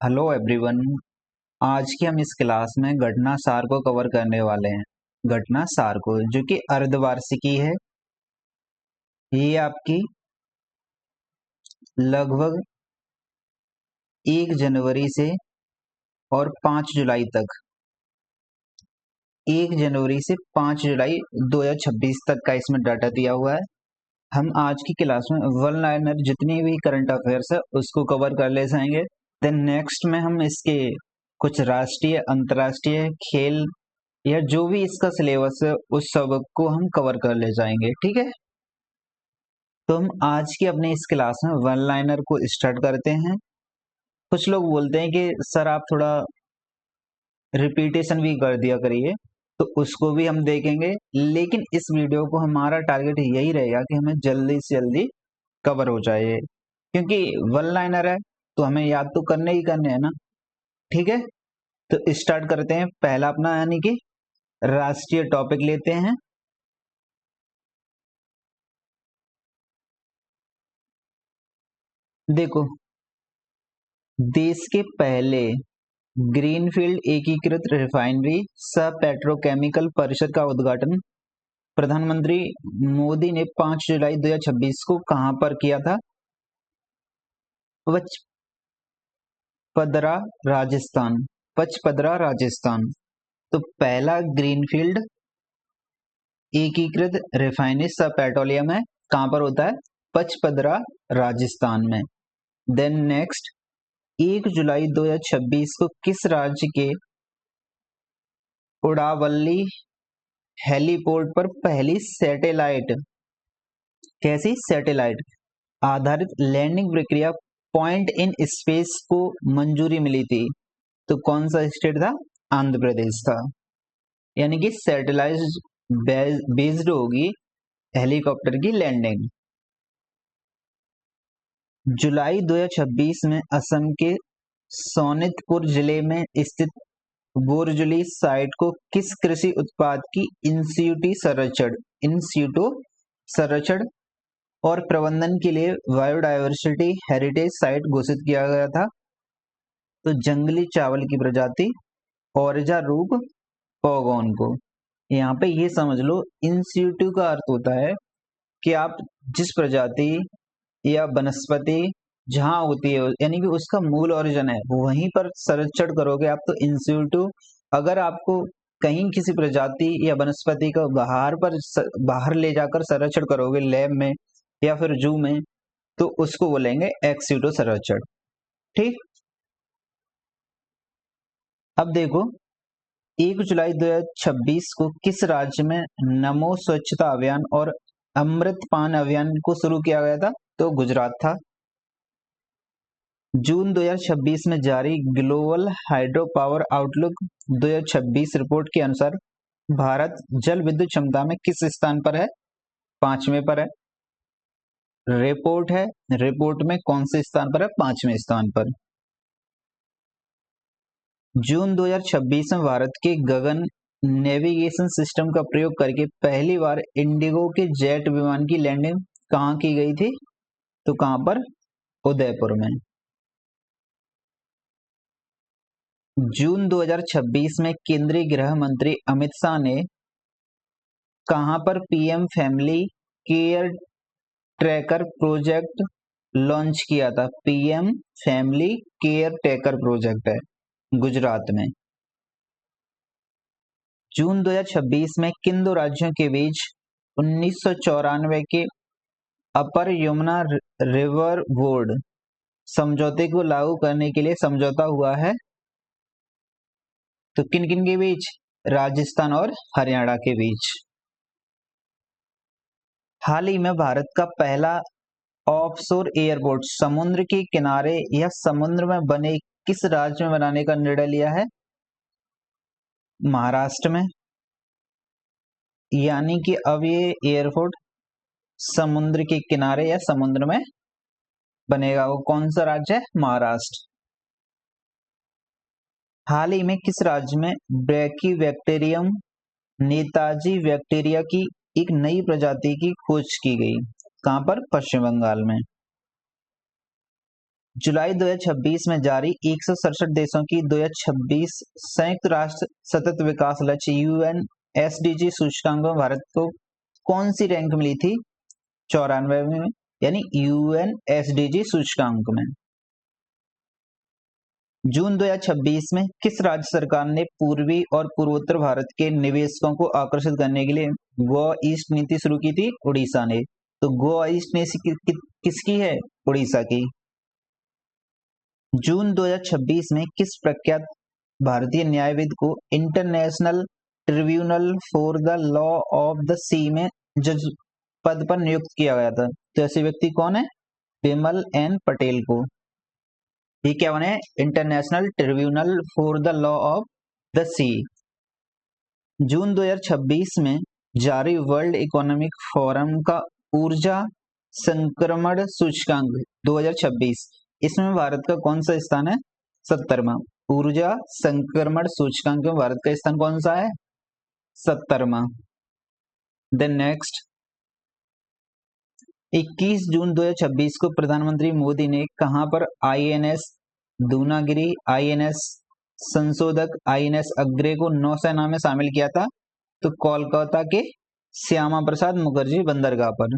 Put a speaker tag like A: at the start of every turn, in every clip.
A: Hello everyone. आज की हम इस क्लास में घटना सार को कवर करने वाले हैं। घटना सार को जो कि अर्धवार्षिकी है, ये आपकी लगभग 1 जनवरी से और 5 जुलाई तक 1 जनवरी से 5 जुलाई 2026 तक का इसमें डाटा दिया हुआ है। हम आज की क्लास में वन लाइनर जितनी भी करंट अफेयर्स है उसको कवर कर ले जाएंगे। देन नेक्स्ट में हम इसके कुछ राष्ट्रीय अंतर्राष्ट्रीय खेल या जो भी इसका सिलेबस है उस सब को हम कवर कर ले जाएंगे। ठीक है, तो हम आज की अपने इस क्लास में वन लाइनर को स्टार्ट करते हैं। कुछ लोग बोलते हैं कि सर आप थोड़ा रिपीटेशन भी कर दिया करिए, तो उसको भी हम देखेंगे, लेकिन इस वीडियो को हमारा टारगेट यही रहेगा कि हमें जल्दी से जल्दी कवर हो जाए, क्योंकि वन लाइनर है तो हमें याद तो करने ही करने हैं ना। ठीक है, तो स्टार्ट करते हैं। पहला अपना यानी कि राष्ट्रीय टॉपिक लेते हैं। देखो, देश के पहले ग्रीनफील्ड एकीकृत रिफाइनरी सह पेट्रोकेमिकल परिसर का उद्घाटन प्रधानमंत्री मोदी ने 5 जुलाई 2026 को कहां पर किया था? पचपदरा, राजस्थान। पचपदरा, राजस्थान। तो पहला ग्रीनफील्ड एकीकृत रिफाइनरी सह पेट्रोलियम है, कहां पर होता है? पचपदरा, राजस्थान में। देन नेक्स्ट, 1 जुलाई 2026 को किस राज्य के उड़ावल्ली हेलीपोर्ट पर पहली सैटेलाइट, कैसी सैटेलाइट आधारित लैंडिंग प्रक्रिया पॉइंट इन स्पेस को मंजूरी मिली थी? तो कौन सा स्टेट था? आंध्र प्रदेश था। यानी कि सैटेलाइट बेस्ड होगी हेलीकॉप्टर की लैंडिंग। जुलाई 2026 में असम के सोनितपुर जिले में स्थित बोरजुली साइट को किस कृषि उत्पाद की इंस्टीट्यूट संरक्षण और प्रबंधन के लिए बायोडायवर्सिटी हेरिटेज साइट घोषित किया गया था? तो जंगली चावल की प्रजाति ओरजा रूप पोगोन को। यहाँ पे ये समझ लो, इंस्टीट्यूट का अर्थ होता है कि आप जिस प्रजाति या वनस्पति जहाँ होती है यानी कि उसका मूल ओरिजिन है वहीं पर संरक्षण करोगे आप, तो इंस्टीट्यूट। अगर आपको कहीं किसी प्रजाति या वनस्पति का बाहर ले जाकर संरक्षण करोगे लैब में या फिर जू में, तो उसको बोलेंगे एक्सीटो संरक्षण। ठीक, अब देखो, 1 जुलाई 2026 को किस राज्य में नमो स्वच्छता अभियान और अमृत पान अभियान को शुरू किया गया था? तो गुजरात था। जून 2026 में जारी global hydro power outlook 2026 report के अनुसार भारत जल विद्युत क्षमता में किस स्थान पर है? 5वें पर है। रिपोर्ट में कौन से स्थान पर है? 5वें स्थान पर। जून 2026 में भारत के गगन नेविगेशन सिस्टम का प्रयोग करके पहली बार इंडिगो के जेट विमान की लैंडिंग कहां की गई थी? तो कहां पर? उदयपुर में। जून 2026 में केंद्रीय गृह मंत्री अमित शाह ने कहां पर PM family care tracker project launch किया था? PM family care tracker project है, गुजरात में। जून 2026 में किन दो राज्यों के बीच 1994 के अपर यमुना रिवर बोर्ड समझौते को लागू करने के लिए समझौता हुआ है? तो किन किन के बीच? राजस्थान और हरियाणा के बीच। हाल ही में भारत का पहला ऑफशोर एयरपोर्ट समुद्र के किनारे या समुद्र में बने किस राज्य में बनाने का निर्णय लिया है? महाराष्ट्र में। यानी कि अब ये एयरपोर्ट समुद्र के किनारे या समुद्र में बनेगा। वो कौन सा राज्य है? महाराष्ट्र। हाल ही में किस राज्य में ब्रैकीबैक्टीरियम नेताजी बैक्टीरिया की एक नई प्रजाति की खोज की गई? कहां पर? पश्चिम बंगाल में। जुलाई 2026 में जारी 167 देशों की 2026 संयुक्त राष्ट्र सतत विकास लक्ष्य यूएन एसडीजी सूचकांक में भारत को कौन सी रैंक मिली थी? 94 में, यानी यूएन एसडीजी सूचकांक में। जून 2026 में किस राज्य सरकार ने पूर्वी और पूर्वोत्तर भारत के निवेशकों को आकर्षित करने के लिए गोवा ईस्ट नीति शुरू की थी? उड़ीसा ने। तो गोवा ईस्ट नीति किसकी है? उड़ीसा की। जून 2026 में किस प्रख्यात भारतीय न्यायविद को International Tribunal for the Law of the Sea में जज पद पर नियुक्त किया गया था? तो ऐसे व्यक्ति कौन है? विमल एन पटेल को। ये क्या बने? International Tribunal for the Law of the Sea. जून 2026 में जारी वर्ल्ड इकोनॉमिक फोरम का ऊर्जा संक्रमण सूचकांक 2026, इसमें भारत का कौन सा स्थान है? 70वां। ऊर्जा संक्रमण सूचकांक में भारत का स्थान कौन सा है? 70वां। देन नेक्स्ट, 21 जून 2026 को प्रधानमंत्री मोदी ने कहां पर आईएनएस दूनागिरी, आईएनएस संशोधक, आईएनएस अग्रे को नौसेना में शामिल किया था? तो कोलकाता के श्यामा प्रसाद मुखर्जी बंदरगाह पर।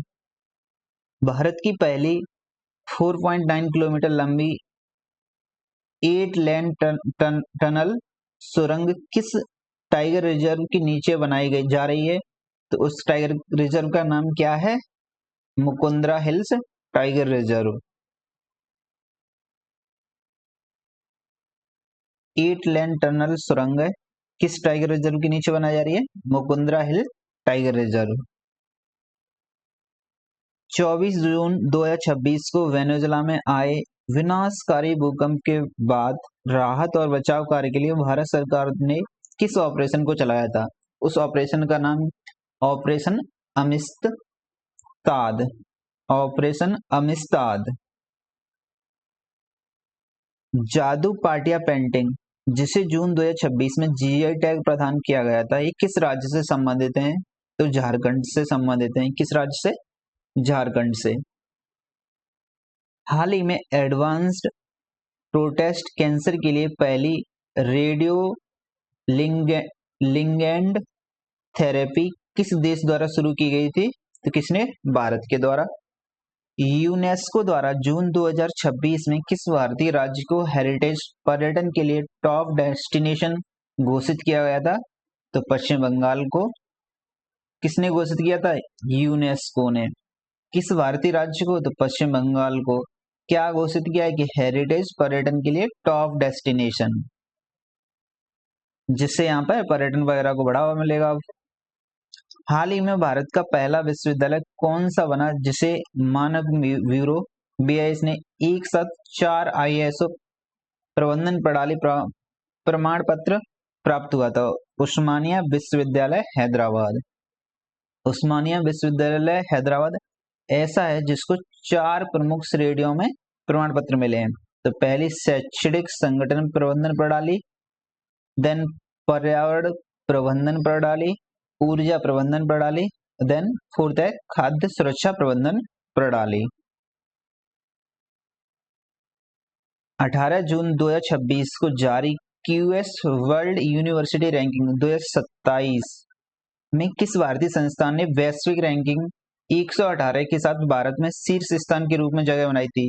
A: भारत की पहली 4.9 किलोमीटर लंबी 8 लेन टनल सुरंग किस टाइगर रिजर्व के नीचे बनाई जा रही है? तो उस टाइगर रिजर्व का नाम क्या है? Mukundra hills tiger reserve. 8 लेन टनल सुरंग है, किस टाइगर रिजर्व के नीचे बनाई जा रही है? मुकुंदरा हिल टाइगर रिजर्व। 24 जून 2026 को वेनेजुएला में आए विनाशकारी भूकंप के बाद राहत और बचाव कार्य के लिए भारत सरकार ने किस ऑपरेशन को चलाया था? उस ऑपरेशन का नाम ऑपरेशन अमिस्ताद। ऑपरेशन अमिस्ताद। जादू पाटिया पेंटिंग, जिसे जून 2026 में जीआई टैग प्रदान किया गया था, ये किस राज्य से संबंधित हैं? तो झारखंड से संबंधित हैं। किस राज्य से? झारखंड से। हाल ही में एडवांस्ड प्रोस्टेट कैंसर के लिए पहली रेडियो लिगेंड थेरेपी किस देश द्वारा शुरू की गई थी? तो किसने? भारत के द्वारा। यूनेस्को द्वारा जून 2026 में किस भारतीय राज्य को हेरिटेज पर्यटन के लिए टॉप डेस्टिनेशन घोषित किया गया था? तो पश्चिम बंगाल को। किसने घोषित किया था? यूनेस्को ने। किस भारतीय राज्य को? तो पश्चिम बंगाल को। क्या घोषित किया है कि हेरिटेज पर्यटन के लिए टॉप डेस्टिनेशन, जिससे यहाँ पर पर्यटन वगैरह को बढ़ावा मिलेगा। हाल ही में भारत का पहला विश्वविद्यालय कौन सा बना जिसे मानक ब्यूरो BIS ने एक साथ 4 ISO प्रबंधन प्रणाली प्रमाण पत्र प्राप्त हुआ था? उस्मानिया विश्वविद्यालय हैदराबाद। उस्मानिया विश्वविद्यालय हैदराबाद ऐसा है जिसको 4 प्रमुख श्रेणियों में प्रमाण पत्र मिले हैं। तो पहली शैक्षणिक संगठन प्रबंधन प्रणाली, देन पर्यावरण प्रबंधन प्रणाली, ऊर्जा प्रबंधन प्रणाली, देन फोर्थ है खाद्य सुरक्षा प्रबंधन प्रणाली। 18 जून 2026 को जारी QS वर्ल्ड यूनिवर्सिटी रैंकिंग 2027 में किस भारतीय संस्थान ने वैश्विक रैंकिंग 118 के साथ भारत में शीर्ष स्थान के रूप में जगह बनाई थी?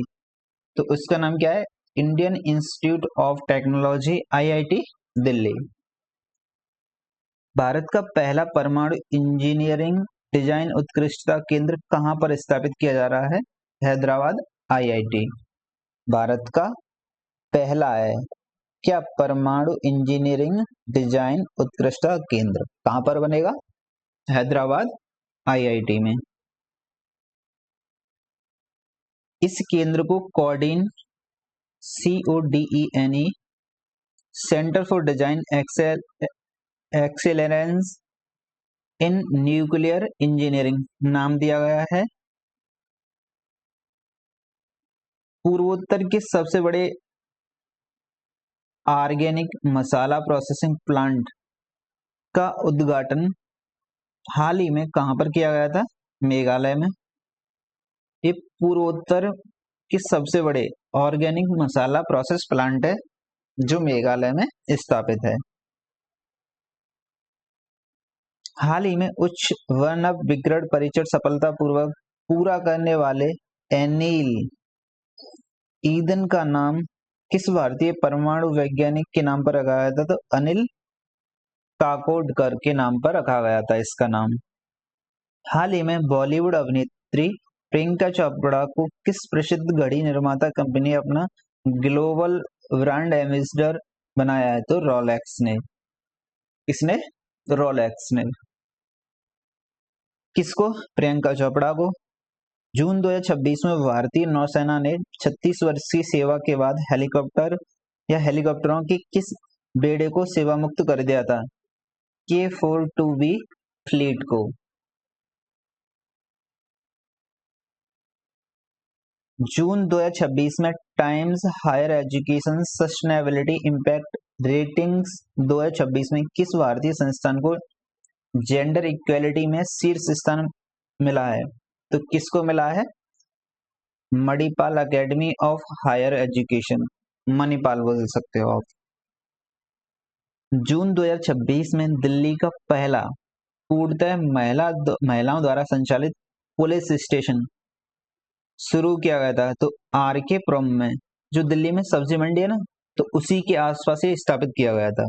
A: तो उसका नाम क्या है? Indian institute of technology, IIT Delhi. Bharat का पहला परमाणु इंजीनियरिंग डिजाइन उत्कृष्टता केंद्र कहां पर स्थापित किया जा रहा है? हैदराबाद, IIT। भारत का पहला है क्या? परमाणु इंजीनियरिंग डिजाइन उत्कृष्टता केंद्र कहां पर बनेगा? हैदराबाद, IIT में। इस केंद्र को CODEN Centre for Design Excellence in Nuclear Engineering नाम दिया गया है। पूर्वोत्तर के सबसे बड़े ऑर्गेनिक मसाला प्रोसेसिंग प्लांट का उद्घाटन हाल ही में कहां पर किया गया था? मेघालय में। ये पूर्वोत्तर किस सबसे बड़े ऑर्गेनिक मसाला प्रोसेस प्लांट है जो मेघालय में स्थापित है? हाल ही में उच्च वर्णव विकिरण परीक्षण सफलतापूर्वक पूरा करने वाले एनिल ईंधन का नाम किस भारतीय परमाणु वैज्ञानिक के नाम पर रखा गया था? तो अनिल काकोडकर के नाम पर रखा गया था इसका नाम। हाल ही में बॉलीवुड अभिनेत्री प्रियंका चोपड़ा को किस प्रसिद्ध घड़ी निर्माता कंपनी ने अपना ग्लोबल ब्रांड एम्बेसडर बनाया है? तो रोलेक्स ने। किसने? रोलेक्स ने। किसको? प्रियंका चोपड़ा को। जून 2026 में भारतीय नौसेना ने 36 वर्ष की सेवा के बाद हेलीकॉप्टर या हेलीकॉप्टरों की किस बेड़े को सेवा मुक्त कर दिया था? K-4-2B फ्लीट को। जून 2026 में Times Higher Education Sustainability Impact Ratings 2026 में किस भारतीय संस्थान को जेंडर इक्वेलिटी में शीर्ष स्थान मिला है? तो किसको मिला है? Manipal academy of higher education, Manipal बोल सकते हो आप। जून 2026 में दिल्ली का पहला पूर्णतः महिलाओं द्वारा संचालित पुलिस स्टेशन शुरू किया गया था। तो आरके पुरम में, जो दिल्ली में सब्जी मंडी है ना, तो उसी के आसपास ही स्थापित किया गया था।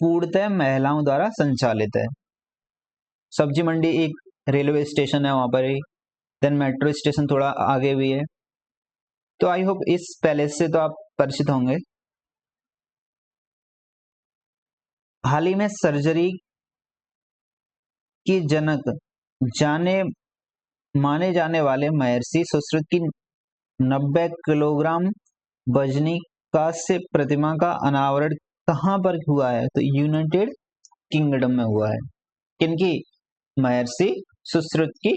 A: पूर्णतः महिलाओं द्वारा संचालित है। सब्जी मंडी एक रेलवे स्टेशन है वहां पर ही, देन मेट्रो स्टेशन थोड़ा आगे भी है। तो आई होप इस पैलेस से तो आप परिचित होंगे। हाल ही में सर्जरी की जनक माने जाने वाले महर्षि सुश्रुत की 90 किलोग्राम वजनी कांस्य प्रतिमा का अनावरण कहां पर हुआ है? तो यूनाइटेड किंगडम में हुआ है। किनकी? महर्षि सुश्रुत की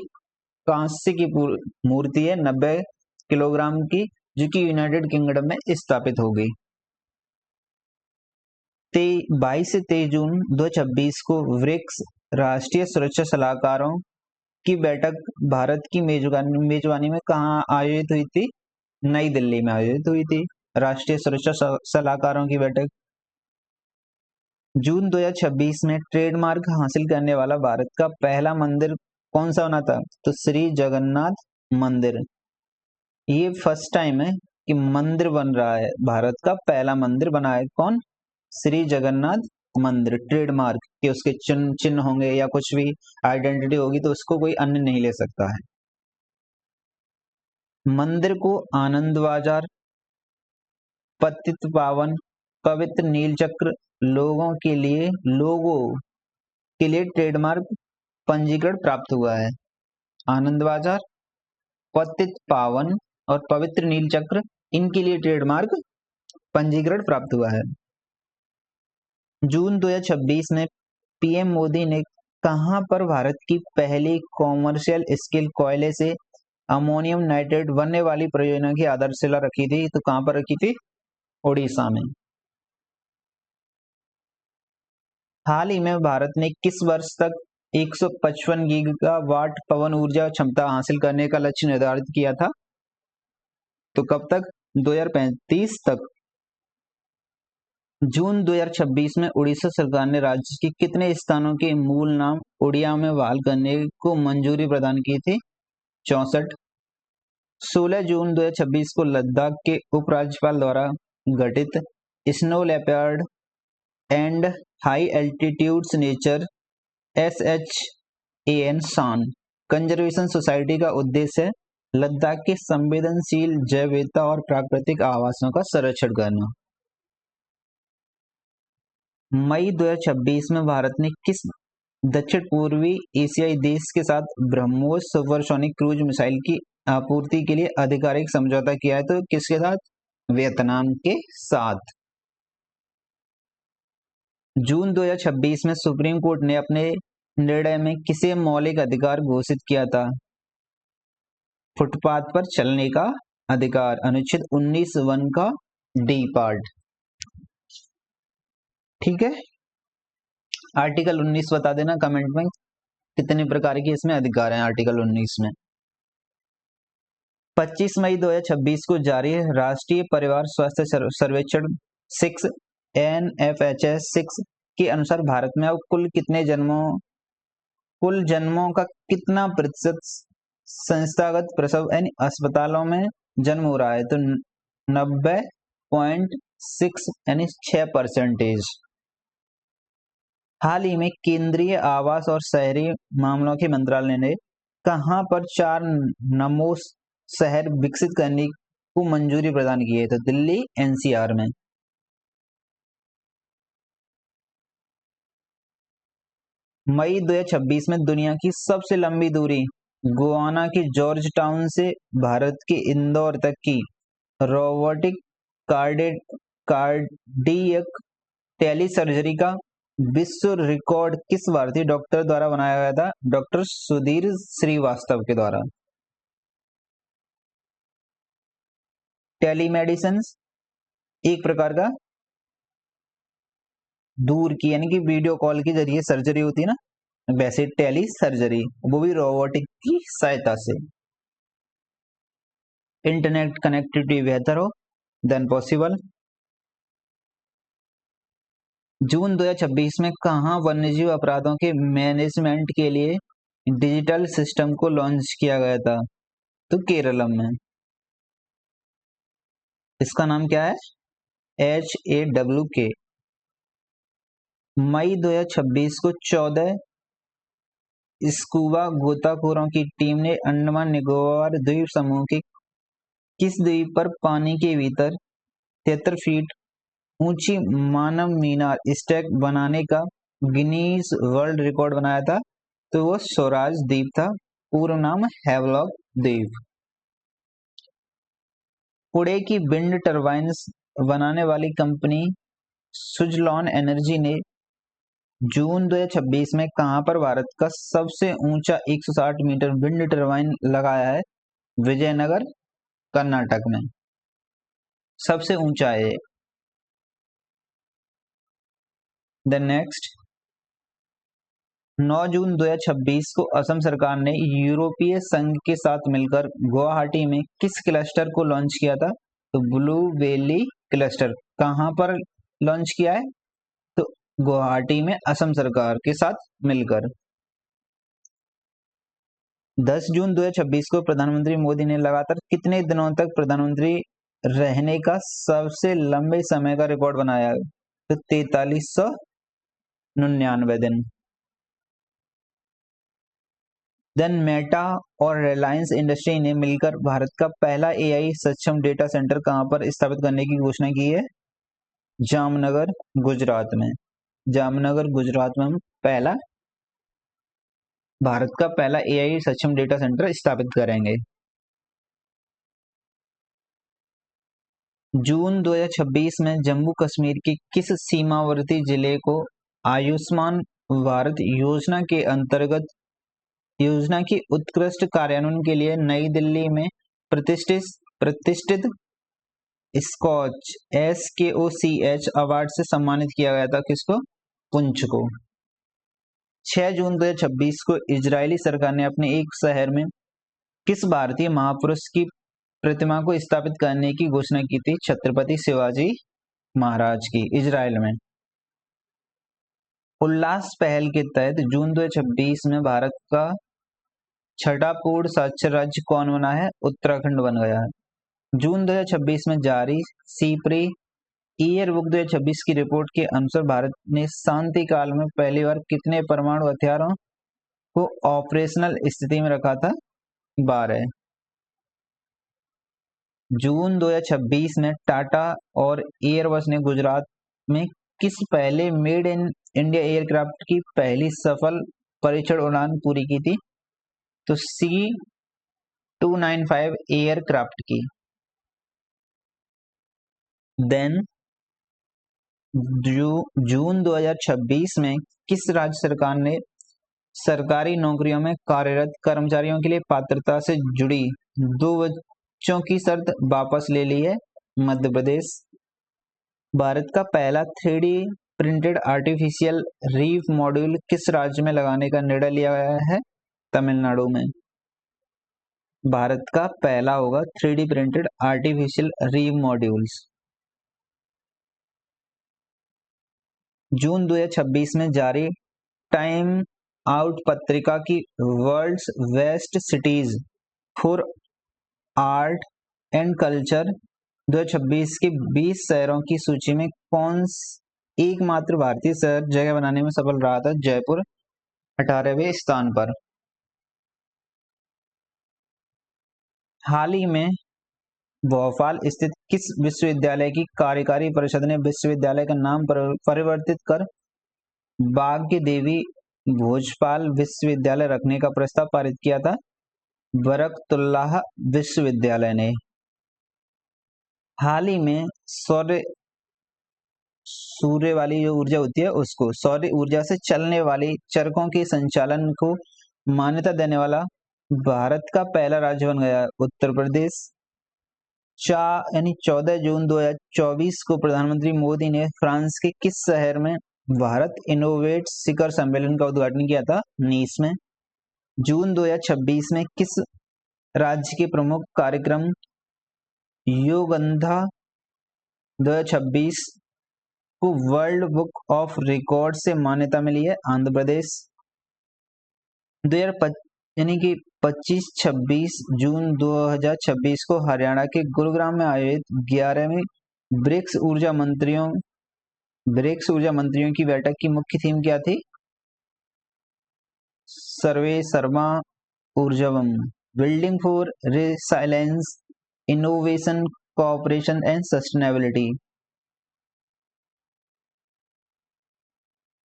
A: कांस्य की मूर्ति है 90 किलोग्राम की, जो कि यूनाइटेड किंगडम में स्थापित हो गई। 22 से 23 जून 2026 को ब्रिक्स राष्ट्रीय सुरक्षा सलाहकारों की बैठक भारत की मेजबानी में कहाँ आयोजित हुई थी? नई दिल्ली में आयोजित हुई थी राष्ट्रीय सुरक्षा सलाहकारों की बैठक। जून 2026 में ट्रेडमार्क हासिल करने वाला भारत का पहला मंदिर कौन सा बना था? तो श्री जगन्नाथ मंदिर। ये फर्स्ट टाइम है कि मंदिर बन रहा है, भारत का पहला मंदिर बना है। कौन? श्री जगन्नाथ मंदिर। ट्रेडमार्क के उसके चिन्ह होंगे या कुछ भी आइडेंटिटी होगी, तो उसको कोई अन्य नहीं ले सकता है। मंदिर को आनंद बाजार, पतित पावन, पवित्र नीलचक्र लोगों के लिए ट्रेडमार्क पंजीकरण प्राप्त हुआ है। आनंद बाजार, पतित पावन और पवित्र नीलचक्र, इनके लिए ट्रेडमार्क पंजीकरण प्राप्त हुआ है। जून 2026 में पीएम मोदी ने कहां पर भारत की पहली कॉमर्शियल स्केल कोयले से अमोनियम नाइट्रेट बनने वाली परियोजना की आधारशिला रखी थी? तो कहां पर रखी थी? ओडिशा में। हाल ही में भारत ने किस वर्ष तक 155 गीगावाट पवन ऊर्जा क्षमता हासिल करने का लक्ष्य निर्धारित किया था? तो कब तक? 2035 तक। जून 2026 में उड़ीसा सरकार ने राज्य के कितने स्थानों के मूल नाम उड़िया में बहाल करने को मंजूरी प्रदान की थी? 64। 16 जून 2026 को लद्दाख के उपराज्यपाल द्वारा गठित snow leopard and high altitudes nature SHAN शान कंजर्वेशन सोसाइटी का उद्देश्य लद्दाख के संवेदनशील जैव विविधता और प्राकृतिक आवासों का संरक्षण करना। मई 2026 में भारत ने किस दक्षिण पूर्वी एशियाई देश के साथ ब्रह्मोस सुपरसोनिक क्रूज मिसाइल की आपूर्ति के लिए आधिकारिक समझौता किया है? तो किसके साथ? वियतनाम के साथ। जून 2026 में सुप्रीम कोर्ट ने अपने निर्णय में किसे मौलिक अधिकार घोषित किया था? फुटपाथ पर चलने का अधिकार, अनुच्छेद 19(1) का डी पार्ट। ठीक है, आर्टिकल 19 बता देना कमेंट में कितने प्रकार के इसमें अधिकार हैं आर्टिकल 19 में। 25 मई 2026 को जारी राष्ट्रीय परिवार स्वास्थ्य सर्वेक्षण 6 NFHS 6 के अनुसार भारत में अब कुल जन्मों का कितना प्रतिशत संस्थागत प्रसव यानी अस्पतालों में जन्म हो रहा है? तो 90.6 यानी 6%। हाल ही में केंद्रीय आवास और शहरी मामलों के मंत्रालय ने कहां पर 4 नमो शहर विकसित करने को मंजूरी प्रदान की है? तो दिल्ली NCR में। मई 2026 में दुनिया की सबसे लंबी दूरी गुयाना के जॉर्ज टाउन से भारत के इंदौर तक की रोबोटिक कार्डियक टेली सर्जरी का विश्व रिकॉर्ड किस भारतीय डॉक्टर द्वारा बनाया गया था? डॉक्टर सुधीर श्रीवास्तव के द्वारा। टेलीमेडिसिन एक प्रकार का दूर की यानी कि वीडियो कॉल के जरिए सर्जरी होती है ना, वैसे टेली सर्जरी, वो भी रोबोटिक की सहायता से। इंटरनेट कनेक्टिविटी बेहतर हो देन पॉसिबल। जून 2026 में कहां वन्यजीव अपराधों के मैनेजमेंट के लिए डिजिटल सिस्टम को लॉन्च किया गया था? तो केरलम में। इसका नाम क्या है? HAWK। मई 2026 को 14 स्कूबा गोताखोरों की टीम ने अंडमान निकोबार द्वीप समूह के किस द्वीप पर पानी के भीतर 73 फीट ऊंची मानव मीनार स्टैक बनाने का गिनीज वर्ल्ड रिकॉर्ड बनाया था? तो वो स्वराज द्वीप था, पूर्ण नाम हैवलॉक द्वीप। पुणे की विंड टर्बाइन्स बनाने वाली कंपनी सुजलॉन एनर्जी ने जून 2026 में कहां पर भारत का सबसे ऊंचा 160 मीटर विंड टर्बाइन लगाया है? विजयनगर कर्नाटक में सबसे ऊंचा है। देन नेक्स्ट, 9 जून 2026 को असम सरकार ने यूरोपीय संघ के साथ मिलकर गुवाहाटी में किस क्लस्टर को लॉन्च किया था? तो ब्लू वैली क्लस्टर। कहां पर लॉन्च किया है? तो गुवाहाटी में असम सरकार के साथ मिलकर। 10 जून 2026 को प्रधानमंत्री मोदी ने लगातार कितने दिनों तक प्रधानमंत्री रहने का सबसे लंबे समय का रिकॉर्ड बनाया? तो 4399 दिन। देन मेटा और रिलायंस इंडस्ट्री ने मिलकर भारत का पहला AI सक्षम डेटा सेंटर कहां पर स्थापित करने की घोषणा की है? जामनगर गुजरात में। जामनगर गुजरात में हम भारत का पहला AI सक्षम डेटा सेंटर स्थापित करेंगे। जून 2026 में जम्मू कश्मीर के किस सीमावर्ती जिले को आयुष्मान भारत योजना के अंतर्गत योजना की उत्कृष्ट कार्यान्वयन के लिए नई दिल्ली में प्रतिष्ठित स्कॉच SKOCH अवार्ड से सम्मानित किया गया था? किसको? पुंछ को। 6 जून 2026 को इजरायली सरकार ने अपने एक शहर में किस भारतीय महापुरुष की प्रतिमा को स्थापित करने की घोषणा की थी? छत्रपति शिवाजी महाराज की, इजराइल में। उल्लास पहल के तहत जून 2026 में भारत का छठा पूर्ण साक्षर राज्य कौन बना है? उत्तराखंड बन गया है। जून 2026 में जारी सीप्री ईयर बुक 2026 की रिपोर्ट के अनुसार भारत ने शांति काल में पहली बार कितने परमाणु हथियारों को ऑपरेशनल स्थिति में रखा था? 12। जून 2026 में टाटा और एयरबस ने गुजरात में किस पहले मेड इन इंडिया एयरक्राफ्ट की पहली सफल परीक्षण उड़ान पूरी की थी? तो C295 एयरक्राफ्ट की। देन जून 2026 में किस राज्य सरकार ने सरकारी नौकरियों में कार्यरत कर्मचारियों के लिए पात्रता से जुड़ी 2 बच्चों की शर्त वापस ले ली है? मध्य प्रदेश। भारत का पहला 3D printed artificial reef module किस राज्य में लगाने का निर्णय लिया गया है? तमिलनाडु में। भारत का पहला होगा 3D printed artificial reef modules. जून 2026 में जारी टाइम आउट पत्रिका की World's Best Cities for Art and Culture 2026 के 20 शहरों की सूची में कौन एकमात्र भारतीय शहर जगह बनाने में सफल रहा था? जयपुर 18वें स्थान पर। हाल ही में भोपाल स्थित किस विश्वविद्यालय की कार्यकारी परिषद ने विश्वविद्यालय का नाम परिवर्तित कर भाग्य देवी भोजपाल विश्वविद्यालय रखने का प्रस्ताव पारित किया था? बरकतुल्लाह विश्वविद्यालय ने। हाल ही में सूर्य वाली जो ऊर्जा होती है उसको सौर ऊर्जा से चलने वाली चरखों के संचालन को मान्यता देने वाला भारत का पहला राज्य बन गया उत्तर प्रदेश। यानी 14 जून 2024 को प्रधानमंत्री मोदी ने फ्रांस के किस शहर में भारत इनोवेट शिखर सम्मेलन का उद्घाटन किया था? नीस में। जून 2026 में किस राज्य के प्रमुख कार्यक्रम योगंधा 2026 को वर्ल्ड बुक ऑफ रिकॉर्ड से मान्यता मिली है? आंध्र प्रदेश। 25-26 जून 2026 को हरियाणा के गुरुग्राम में आयोजित 11वीं ब्रिक्स ऊर्जा मंत्रियों की बैठक की मुख्य थीम क्या थी? सर्वे सर्मा ऊर्जवम, building for resilience, innovation, cooperation and sustainability.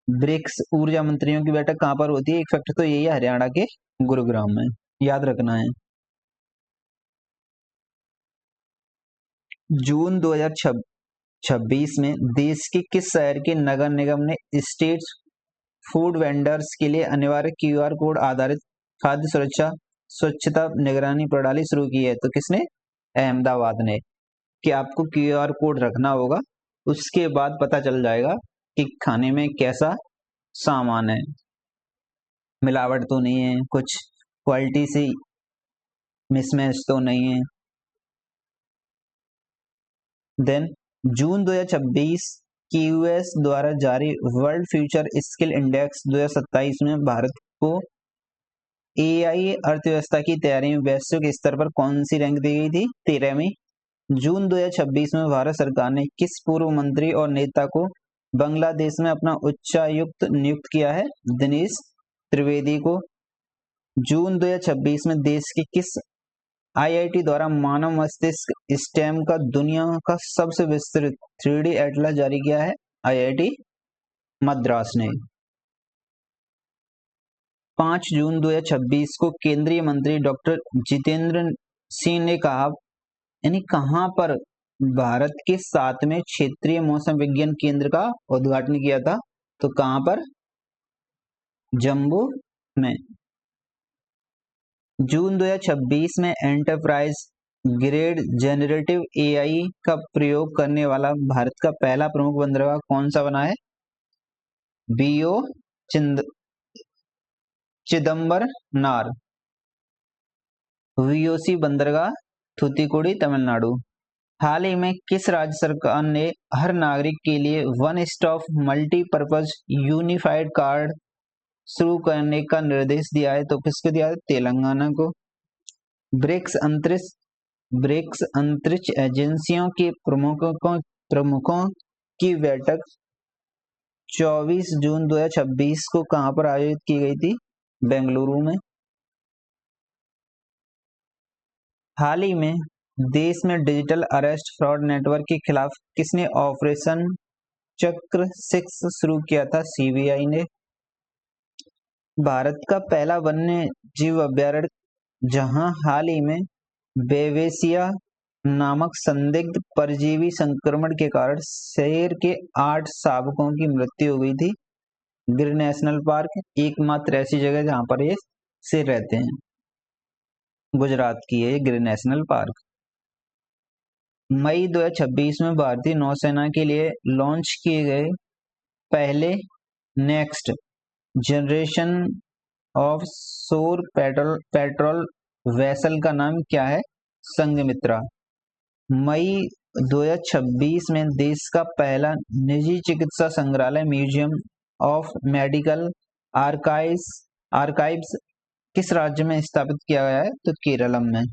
A: BRICS ऊर्जा मंत्रियों की बैठक कहां पर होती है? एक फैक्टर तो यही है, हरियाणा के गुरुग्राम में, याद रखना है। जून 2026 में देश के किस शहर के नगर निगम ने स्टेट फूड वेंडर्स के लिए अनिवार्य QR कोड आधारित खाद्य स्वच्छता निगरानी प्रणाली शुरू की है? तो किसने? अहमदाबाद ने। कि आपको QR कोड रखना होगा, उसके बाद पता चल जाएगा कि खाने में कैसा सामान है, मिलावट तो नहीं है, कुछ क्वालिटी से मिसमैच तो नहीं है। देन जून 2026 की US द्वारा जारी वर्ल्ड फ्यूचर स्किल इंडेक्स 2027 में भारत को AI अर्थव्यवस्था की तैयारी में वैश्विक स्तर पर कौन सी रैंक दी गई थी? 13वीं। जून 2026 में भारत सरकार ने किस पूर्व मंत्री और नेता को बांग्लादेश में अपना उच्चायुक्त नियुक्त किया है? दिनेश त्रिवेदी को। जून 2026 में देश के किस IIT द्वारा मानव मस्तिष्क स्टेम का दुनिया का सबसे विस्तृत 3D एटलस जारी किया है? IIT मद्रास ने। 5 जून 2026 को केंद्रीय मंत्री डॉक्टर जितेंद्र सिंह ने कहां पर भारत के 7वें क्षेत्रीय मौसम विज्ञान केंद्र का उद्घाटन किया था? तो कहां पर? जम्मू में। जून 2026 में एंटरप्राइज ग्रेड जेनरेटिव AI का प्रयोग करने वाला भारत का पहला प्रमुख बंदरगाह कौन सा बना है? BO चिदम्बरनार, VOC बंदरगाह थूथुकुडी तमिलनाडु। हाल ही में किस राज्य सरकार ने हर नागरिक के लिए one stop multipurpose unified card शुरू करने का निर्देश दिया है? तो किसको दिया है? तेलंगाना को। ब्रिक्स अंतरिक्ष एजेंसियों के प्रमुखों की बैठक 24 जून 2026 को कहां पर आयोजित की गई थी? बेंगलुरु में। हाल ही में देश में डिजिटल अरेस्ट फ्रॉड नेटवर्क के खिलाफ किसने ऑपरेशन चक्र 6 शुरू किया था? CBI ने। भारत का पहला वन्य जीव अभ्यारण्य जहां हाल ही में बेवेसिया नामक संदिग्ध परजीवी संक्रमण के कारण शेर के 8 शावकों की मृत्यु हो गई थी, गिर नेशनल पार्क एकमात्र ऐसी जगह जहां पर ये शेर रहते हैं। गुजरात की है गिर नेशनल पार्क। मई 2026 में भारतीय नौसेना के लिए लॉन्च किए गए पहले नेक्स्ट जनरेशन ऑफ शोर पेट्रोल वैसल का नाम क्या है? संघमित्रा। मई 2026 में देश का पहला निजी चिकित्सा संग्रहालय museum of medical archives archives किस राज्य में स्थापित किया गया है? तो केरलम में।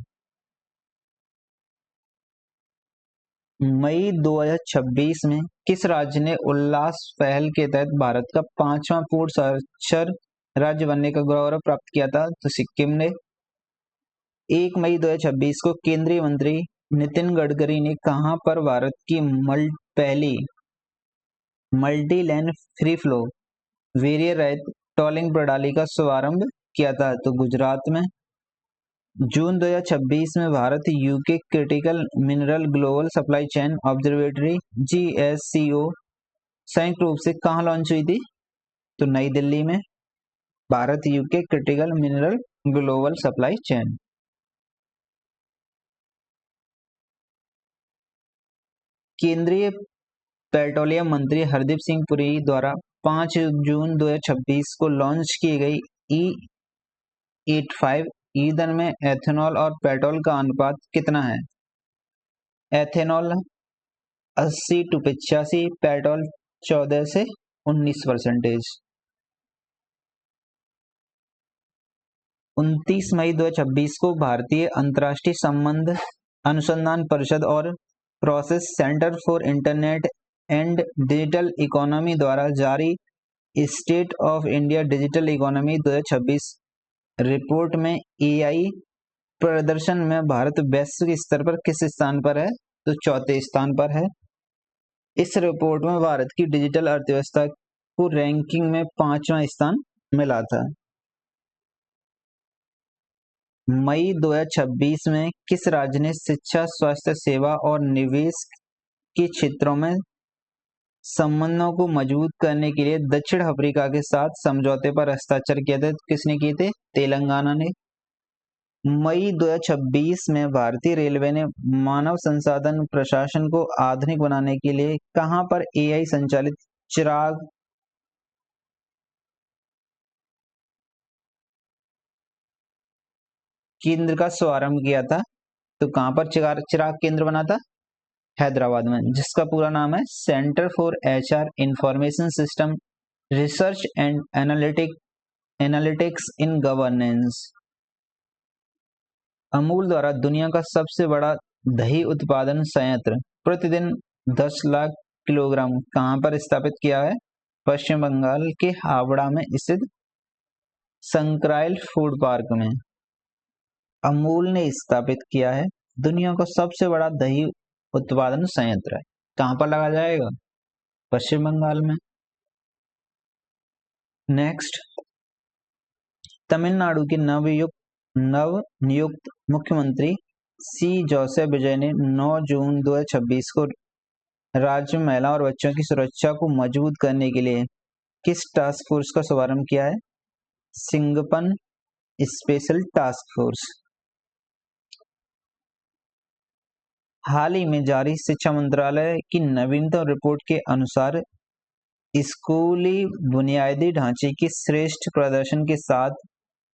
A: मई 2026 में किस राज्य ने उल्लास पहल के तहत भारत का 5वां पूर्ण साक्षर राज्य बनने का गौरव प्राप्त किया था? तो सिक्किम ने। 1 मई 2026 को केंद्रीय मंत्री नितिन गडकरी ने कहां पर भारत की पहली multi lane free flow barrier रहित टोलिंग प्रणाली का शुभारंभ किया था? तो गुजरात में। जून 2026 में Bharat UK critical mineral global supply chain observatory GSCO संयुक्त रूप से कहां लॉन्च हुई थी? तो नई दिल्ली में। Bharat UK critical mineral global supply chain. केंद्रीय पेट्रोलियम मंत्री हरदीप सिंह पुरी द्वारा 5 जून 2026 को लॉन्च की गई E85 ईंधन में एथेनॉल और पेट्रोल का अनुपात कितना है? एथेनॉल 80 to 85, पेट्रोल 14 से 19%। 29 मई 2026 को भारतीय अंतर्राष्ट्रीय संबंध अनुसंधान परिषद और process centre for internet and digital economy द्वारा जारी state of India digital economy 2026 report में AI प्रदर्शन में भारत वैश्विक स्तर पर किस स्थान पर है? तो चौथे स्थान पर है। इस रिपोर्ट में भारत की डिजिटल अर्थव्यवस्था को रैंकिंग में 5वां स्थान मिला था। मई 2026 में किस राज्य ने शिक्षा, स्वास्थ्य सेवा और निवेश के क्षेत्रों में संबंधों को मजबूत करने के लिए दक्षिण अफ्रीका के साथ समझौते पर हस्ताक्षर किया था? किसने किए थे? तेलंगाना ने। मई 2026 में भारतीय रेलवे ने मानव संसाधन प्रशासन को आधुनिक बनाने के लिए कहां पर AI संचालित चिराग केंद्र का शुभारंभ किया था? तो कहां पर चिराग केंद्र बना था? हैदराबाद में, जिसका पूरा नाम है centre for HR information system research and analytics in governance. Amul द्वारा दुनिया का सबसे बड़ा दही उत्पादन संयंत्र प्रतिदिन 10 लाख किलोग्राम कहां पर स्थापित किया है? पश्चिम बंगाल के हावड़ा में स्थित संक्राइल फूड पार्क में अमूल ने स्थापित किया है दुनिया का सबसे बड़ा दही उत्पादन संयंत्र है। कहां पर लगा जाएगा? पश्चिम बंगाल में। नेक्स्ट, तमिलनाडु के नवनियुक्त मुख्यमंत्री C जोसेफ विजय ने 9 जून 2026 को राज्य में महिला और बच्चों की सुरक्षा को मजबूत करने के लिए किस टास्क फोर्स का शुभारंभ किया है? सिंगपन स्पेशल टास्क फोर्स। हाल ही में जारी शिक्षा मंत्रालय की नवीनतम रिपोर्ट के अनुसार स्कूली बुनियादी ढांचे के श्रेष्ठ प्रदर्शन के साथ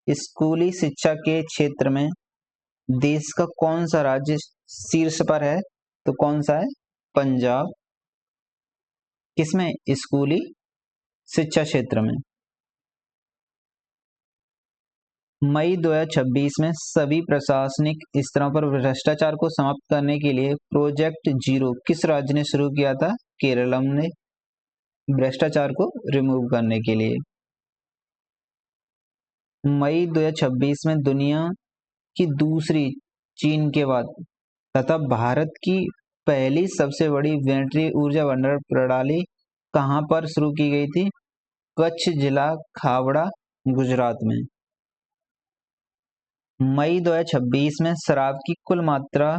A: स्कूली शिक्षा के क्षेत्र में देश का कौन सा राज्य शीर्ष पर है? तो कौन सा है? पंजाब। किसमें? स्कूली शिक्षा क्षेत्र में। मई 2026 में सभी प्रशासनिक स्तरों पर भ्रष्टाचार को समाप्त करने के लिए प्रोजेक्ट जीरो किस राज्य ने शुरू किया था? केरलम ने, भ्रष्टाचार को रिमूव करने के लिए। मई 2026 में दुनिया की दूसरी, चीन के बाद, तथा भारत की पहली सबसे बड़ी बैटरी ऊर्जा भंडारण प्रणाली कहां पर शुरू की गई थी? कच्छ जिला खावड़ा, गुजरात में। मई 2026 में शराब की कुल मात्रा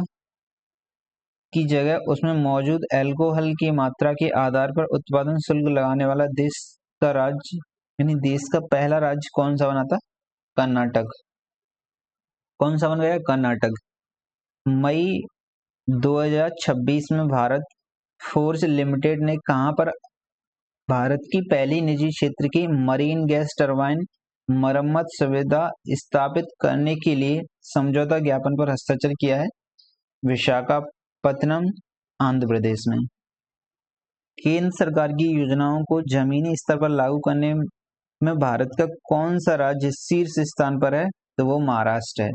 A: की जगह उसमें मौजूद अल्कोहल की मात्रा के आधार पर उत्पादन शुल्क लगाने वाला देश का राज्य यानी देश का पहला राज्य कौन सा बना था? कर्नाटक। कौन सा बन गया? कर्नाटक। मई 2026 में भारत फोर्ज लिमिटेड ने कहां पर भारत की पहली निजी क्षेत्र की मरीन गैस टरबाइन मरम्मत सुविधा स्थापित करने के लिए समझौता ज्ञापन पर हस्ताक्षर किया है? विशाखापत्तनम, आंध्र प्रदेश में। केंद्र सरकार की योजनाओं को जमीनी स्तर पर लागू करने में भारत का कौन सा राज्य शीर्ष स्थान पर है? तो वो महाराष्ट्र है।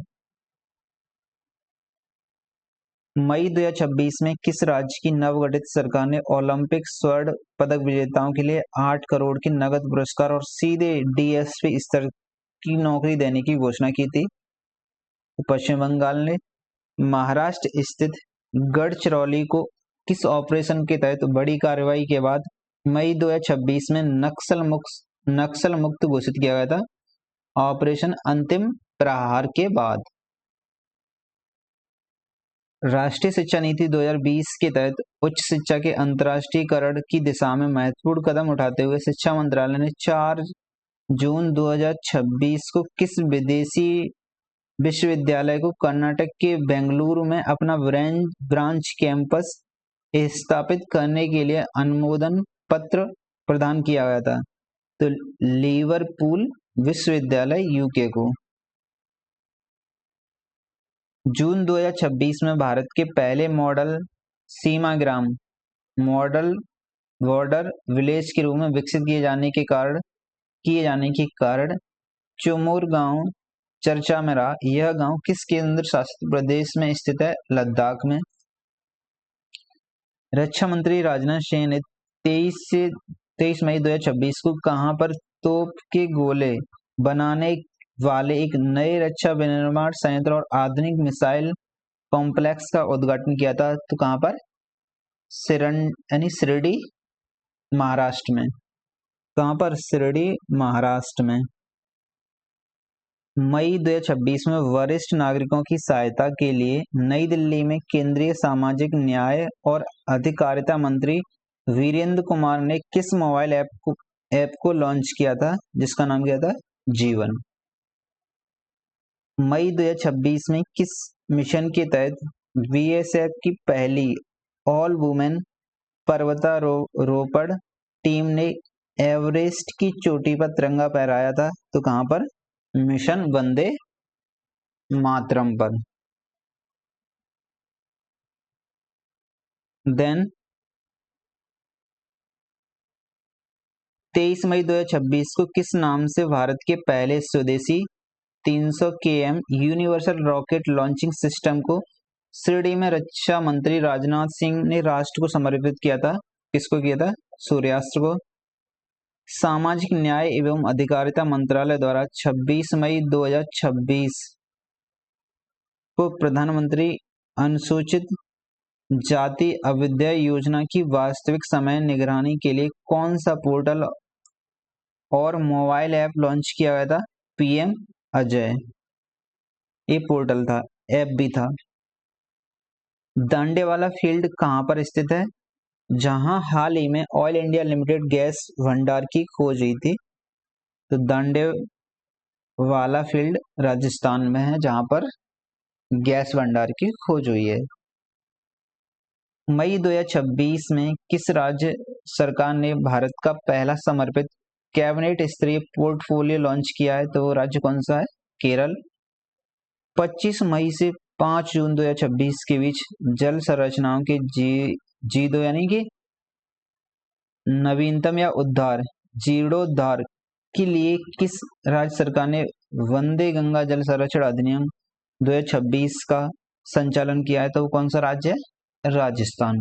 A: मई 2026 में किस राज्य की नवगठित सरकार ने ओलंपिक स्वर्ण पदक विजेताओं के लिए 8 करोड़ के नगद पुरस्कार और सीधे डीएसपी स्तर की नौकरी देने की घोषणा की थी? पश्चिम बंगाल ने। महाराष्ट्र स्थित गढ़चिरौली को किस ऑपरेशन के तहत बड़ी कार्रवाई के बाद मई 2026 में नक्सल मुक्त घोषित किया गया था? ऑपरेशन अंतिम प्रहार के बाद। राष्ट्रीय शिक्षा नीति 2020 के तहत उच्च शिक्षा के अंतर्राष्ट्रीयकरण की दिशा में महत्वपूर्ण कदम उठाते हुए शिक्षा मंत्रालय ने 4 जून 2026 को किस विदेशी विश्वविद्यालय को कर्नाटक के बेंगलुरु में अपना ब्रांच कैंपस स्थापित करने के लिए अनुमोदन पत्र प्रदान किया गया था? तो लिवरपूल विश्वविद्यालय, यूके को। जून 2026 में भारत के पहले मॉडल सीमा ग्राम मॉडल बॉर्डर विलेज के रूप में विकसित किए जाने के कारण चुमुर गांव चर्चा में रहा। यह गांव किस केंद्र शासित प्रदेश में स्थित है? लद्दाख में। रक्षा मंत्री राजनाथ सिंह ने 23 मई 2026 को कहां पर तोप के गोले बनाने वाले एक नए रक्षा विनिर्माण संयंत्र और आधुनिक मिसाइल कॉम्प्लेक्स का उद्घाटन किया था? तो कहां पर? शिरडी, महाराष्ट्र में। कहां पर? शिरडी, महाराष्ट्र में। मई 2026 में वरिष्ठ नागरिकों की सहायता के लिए नई दिल्ली में केंद्रीय सामाजिक न्याय और अधिकारिता मंत्री वीरेंद्र कुमार ने किस मोबाइल ऐप को लॉन्च किया था, जिसका नाम क्या था? जीवन। मई 2026 में किस मिशन के तहत बीएसएफ की पहली ऑल वुमेन पर्वतारोहण टीम ने एवरेस्ट की चोटी पर तिरंगा फहराया था? तो कहां पर? मिशन वंदे मातरम पर। देन 23 मई 2026 को किस नाम से भारत के पहले स्वदेशी 300 km universal rocket launching system को शिरडी में रक्षा मंत्री राजनाथ सिंह ने राष्ट्र को समर्पित किया था? किसको किया था? सूर्यास्त्र को। सामाजिक न्याय एवं अधिकारिता मंत्रालय द्वारा 26 मई 2026 को प्रधानमंत्री अनुसूचित जाति अभ्युदय योजना की वास्तविक समय निगरानी के लिए कौन सा पोर्टल और मोबाइल ऐप लॉन्च किया गया था? पीएम अजय। ये पोर्टल था, ऐप भी था। दांडेवाला फील्ड कहां पर स्थित है? जहां हाल ही में ऑयल इंडिया लिमिटेड गैस भंडार की खोज हुई थी। तो दांडेवाला फील्ड राजस्थान में है, जहां पर गैस भंडार की खोज हुई है। मई 2026 में किस राज्य सरकार ने भारत का पहला समर्पित कैबिनेट स्तरीय पोर्टफोलियो लॉन्च किया है? तो वो राज्य कौन सा है? केरल। 25 मई से 5 जून 2026 के बीच जल संरचनाओं के G2 यानी कि नवीनतम या उद्धार जीर्णोद्धार के लिए किस राज्य सरकार ने वंदे गंगा जल संरक्षण अधिनियम 2026 का संचालन किया है? तो वो कौन सा राज्य है? राजस्थान।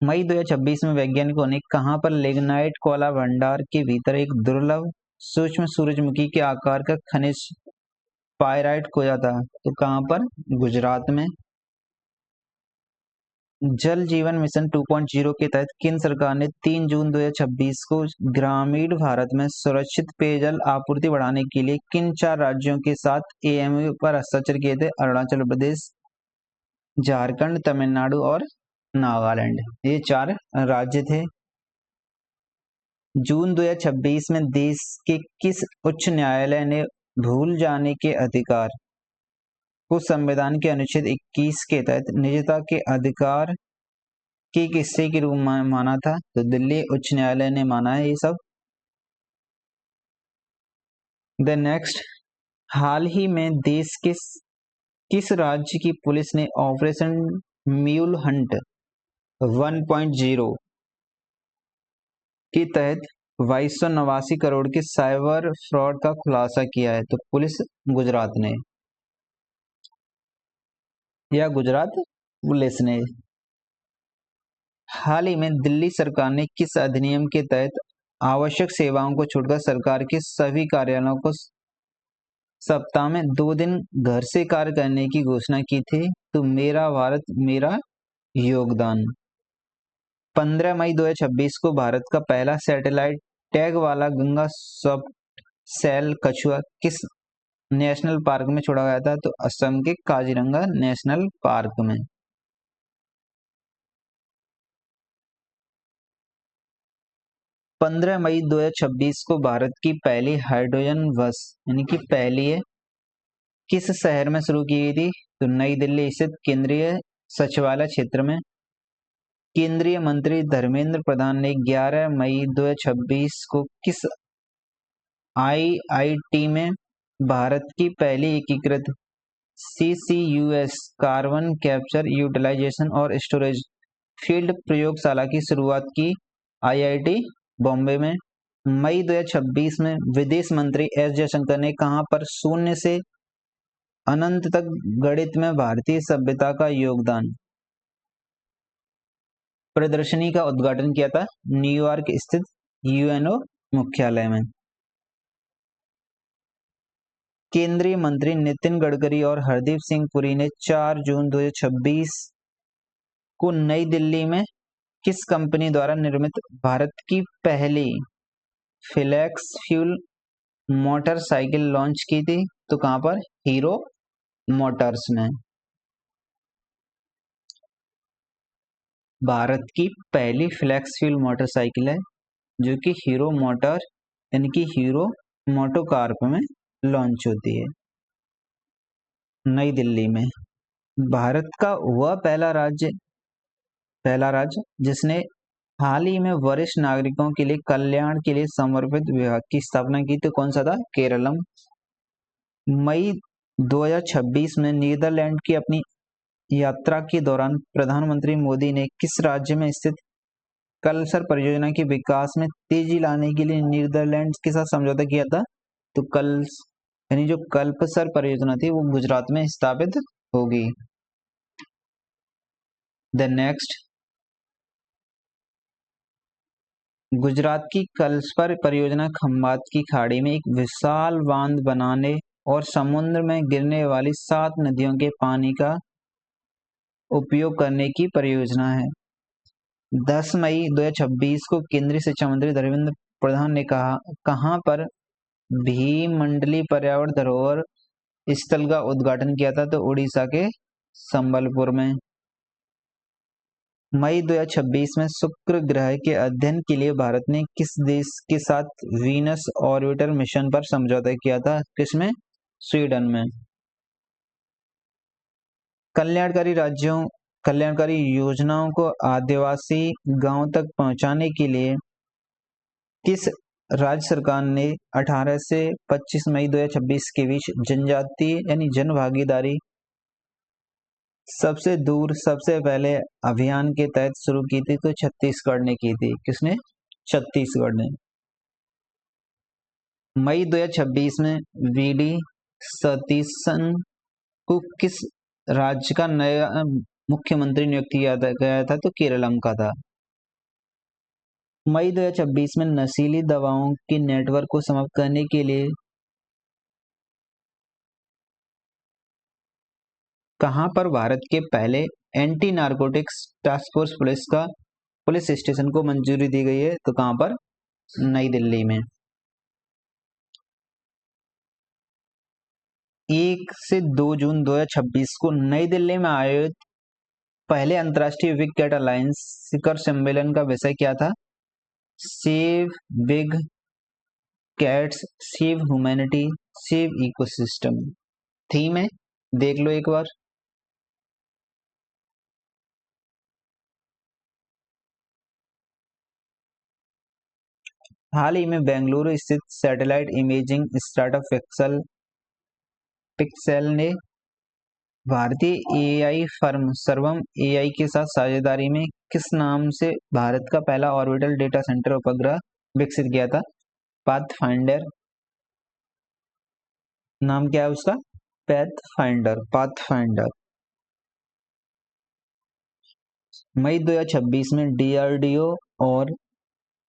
A: मई 2026 में वैज्ञानिकों ने कहां पर लिग्नाइट कोला भंडार के भीतर एक दुर्लभ सूक्ष्म सूरजमुखी के आकार का खनिज पाइराइट खोजा था? तो कहां पर? गुजरात में। जल जीवन मिशन 2.0 के तहत केंद्र सरकार ने 3 जून 2026 को ग्रामीण भारत में सुरक्षित पेयजल आपूर्ति बढ़ाने के लिए किन 4 राज्यों के साथ एमओयू पर हस्ताक्षर किए थे? अरुणाचल प्रदेश, झारखंड, तमिलनाडु और नागालैंड। ये 4 राज्य थे। जून 2026 में देश के किस उच्च न्यायालय ने भूल जाने के अधिकार को संविधान के अनुच्छेद 21 के तहत निजता के अधिकार के हिस्से के रूप में माना था? तो दिल्ली उच्च न्यायालय ने माना है ये सब। द नेक्स्ट, हाल ही में देश के किस राज्य की पुलिस ने ऑपरेशन म्यूल हंट 1.0 के तहत 2289 करोड़ के साइबर फ्रॉड का खुलासा किया है? तो पुलिस गुजरात ने, या गुजरात पुलिस ने। हाल ही में दिल्ली सरकार ने किस अधिनियम के तहत आवश्यक सेवाओं को छोड़कर सरकार के सभी कार्यालयों को सप्ताह में 2 दिन घर से कार्य करने की घोषणा की थी? तो मेरा भारत मेरा योगदान। 15 मई 2026 को भारत का पहला सैटेलाइट टैग वाला गंगा सॉफ्ट सेल कछुआ किस नेशनल पार्क में छोड़ा गया था? तो असम के काजीरंगा नेशनल पार्क में। 15 मई 2026 को भारत की पहली हाइड्रोजन बस यानी कि पहली है किस शहर में शुरू की गई थी? तो नई दिल्ली स्थित केंद्रीय सचिवालय क्षेत्र में। केंद्रीय मंत्री धर्मेंद्र प्रधान ने 11 मई 2026 को किस आईआईटी में भारत की पहली एकीकृत CCUS कार्बन कैप्चर यूटिलाइजेशन और स्टोरेज फील्ड प्रयोगशाला की शुरुआत की? IIT बॉम्बे में। मई 2026 में विदेश मंत्री एस जयशंकर ने कहां पर शून्य से अनंत तक गणित में भारतीय सभ्यता का योगदान प्रदर्शनी का उद्घाटन किया था? न्यूयॉर्क स्थित UNO मुख्यालय में। केंद्रीय मंत्री नितिन गडकरी और हरदीप सिंह पुरी ने 4 जून 2026 को नई दिल्ली में किस कंपनी द्वारा निर्मित भारत की पहली फ्लेक्स फ्यूल मोटरसाइकिल लॉन्च की थी? तो कहां पर? हीरो मोटर्स में। भारत की पहली फ्लेक्स फ्यूल मोटरसाइकिल है जो कि हीरो मोटर यानी कि हीरो मोटोकॉर्प में लॉन्च होती है नई दिल्ली में। भारत का वह पहला राज्य जिसने हाल ही में वरिष्ठ नागरिकों के लिए कल्याण के लिए समर्पित विभाग की स्थापना की, तो कौन सा था? केरलम। मई 2026 में नीदरलैंड की अपनी यात्रा के दौरान प्रधानमंत्री मोदी ने किस राज्य में स्थित कलसर परियोजना के विकास में तेजी लाने के लिए नीदरलैंड के साथ समझौता किया था? तो यानी जो कल्पसर परियोजना थी वो गुजरात में स्थापित होगी। द नेक्स्ट, गुजरात की कल्सर परियोजना खंबात की खाड़ी में एक विशाल बांध बनाने और समुद्र में गिरने वाली 7 नदियों के पानी का उपयोग करने की परियोजना है। 10 मई 2026 को केंद्रीय शिक्षा मंत्री धर्मेंद्र प्रधान ने कहां पर भीमंडली पर्यावरण धरोहर स्थल का उद्घाटन किया था? तो उड़ीसा के संबलपुर में। मई 2026 में शुक्र ग्रह के अध्ययन के लिए भारत ने किस देश के साथ वीनस ऑर्बिटर मिशन पर समझौता किया था? किसमें? स्वीडन में। कल्याणकारी योजनाओं को आदिवासी गांव तक पहुंचाने के लिए किस राज्य सरकार ने 18 से 25 मई 2026 के बीच जनजातीय यानी जन भागीदारी सबसे दूर सबसे पहले अभियान के तहत शुरू की थी? तो छत्तीसगढ़ ने की थी। किसने? छत्तीसगढ़ ने। मई 2026 में VD सतीशन को किस राज्य का नया मुख्यमंत्री नियुक्त किया गया था? तो केरलम का था। मई 2026 में नशीली दवाओं के नेटवर्क को समाप्त करने के लिए कहां पर भारत के पहले anti narcotics task force police station को मंजूरी दी गई है? तो कहां पर? नई दिल्ली में। 1 से 2 जून 2026 को नई दिल्ली में आयोजित पहले अंतर्राष्ट्रीय बिग कैट अलायंस शिखर सम्मेलन का विषय क्या था? Save big cats, save humanity, save ecosystem. Theme है, देख लो एक बार। हाल ही में बेंगलुरु स्थित सैटेलाइट इमेजिंग स्टार्टअप पिक्सेल ने भारतीय एआई फर्म सर्वम एआई के साथ साझेदारी में किस नाम से भारत का पहला ऑर्बिटल डेटा सेंटर उपग्रह विकसित किया था? पाथफाइंडर। नाम क्या है उसका? पाथफाइंडर। मई 2026 में डीआरडीओ और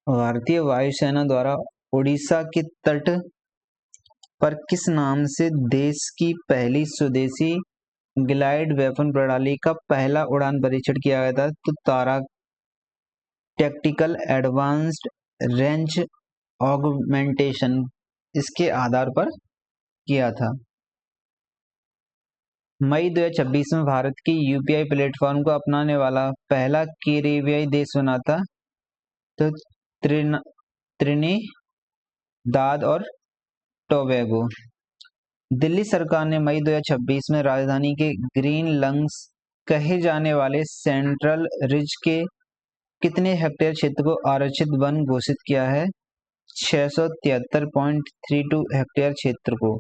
A: भारतीय वायुसेना द्वारा ओडिशा के तट पर किस नाम से देश की पहली स्वदेशी ग्लाइड वेपन प्रणाली का पहला उड़ान परीक्षण किया गया था? तो तारा टैक्टिकल एडवांस्ड रेंज ऑगमेंटेशन इसके आधार पर किया था। मई 2026 में भारत की यूपीआई प्लेटफॉर्म को अपनाने वाला पहला कैरेबियाई देश बना था। तो त्रिनिदाद और टोबैगो। दिल्ली सरकार ने मई 2026 में राजधानी के ग्रीन लंग्स कहे जाने वाले सेंट्रल रिज के कितने हेक्टेयर क्षेत्र को आरक्षित वन घोषित किया है? 673.32 हेक्टेयर क्षेत्र को।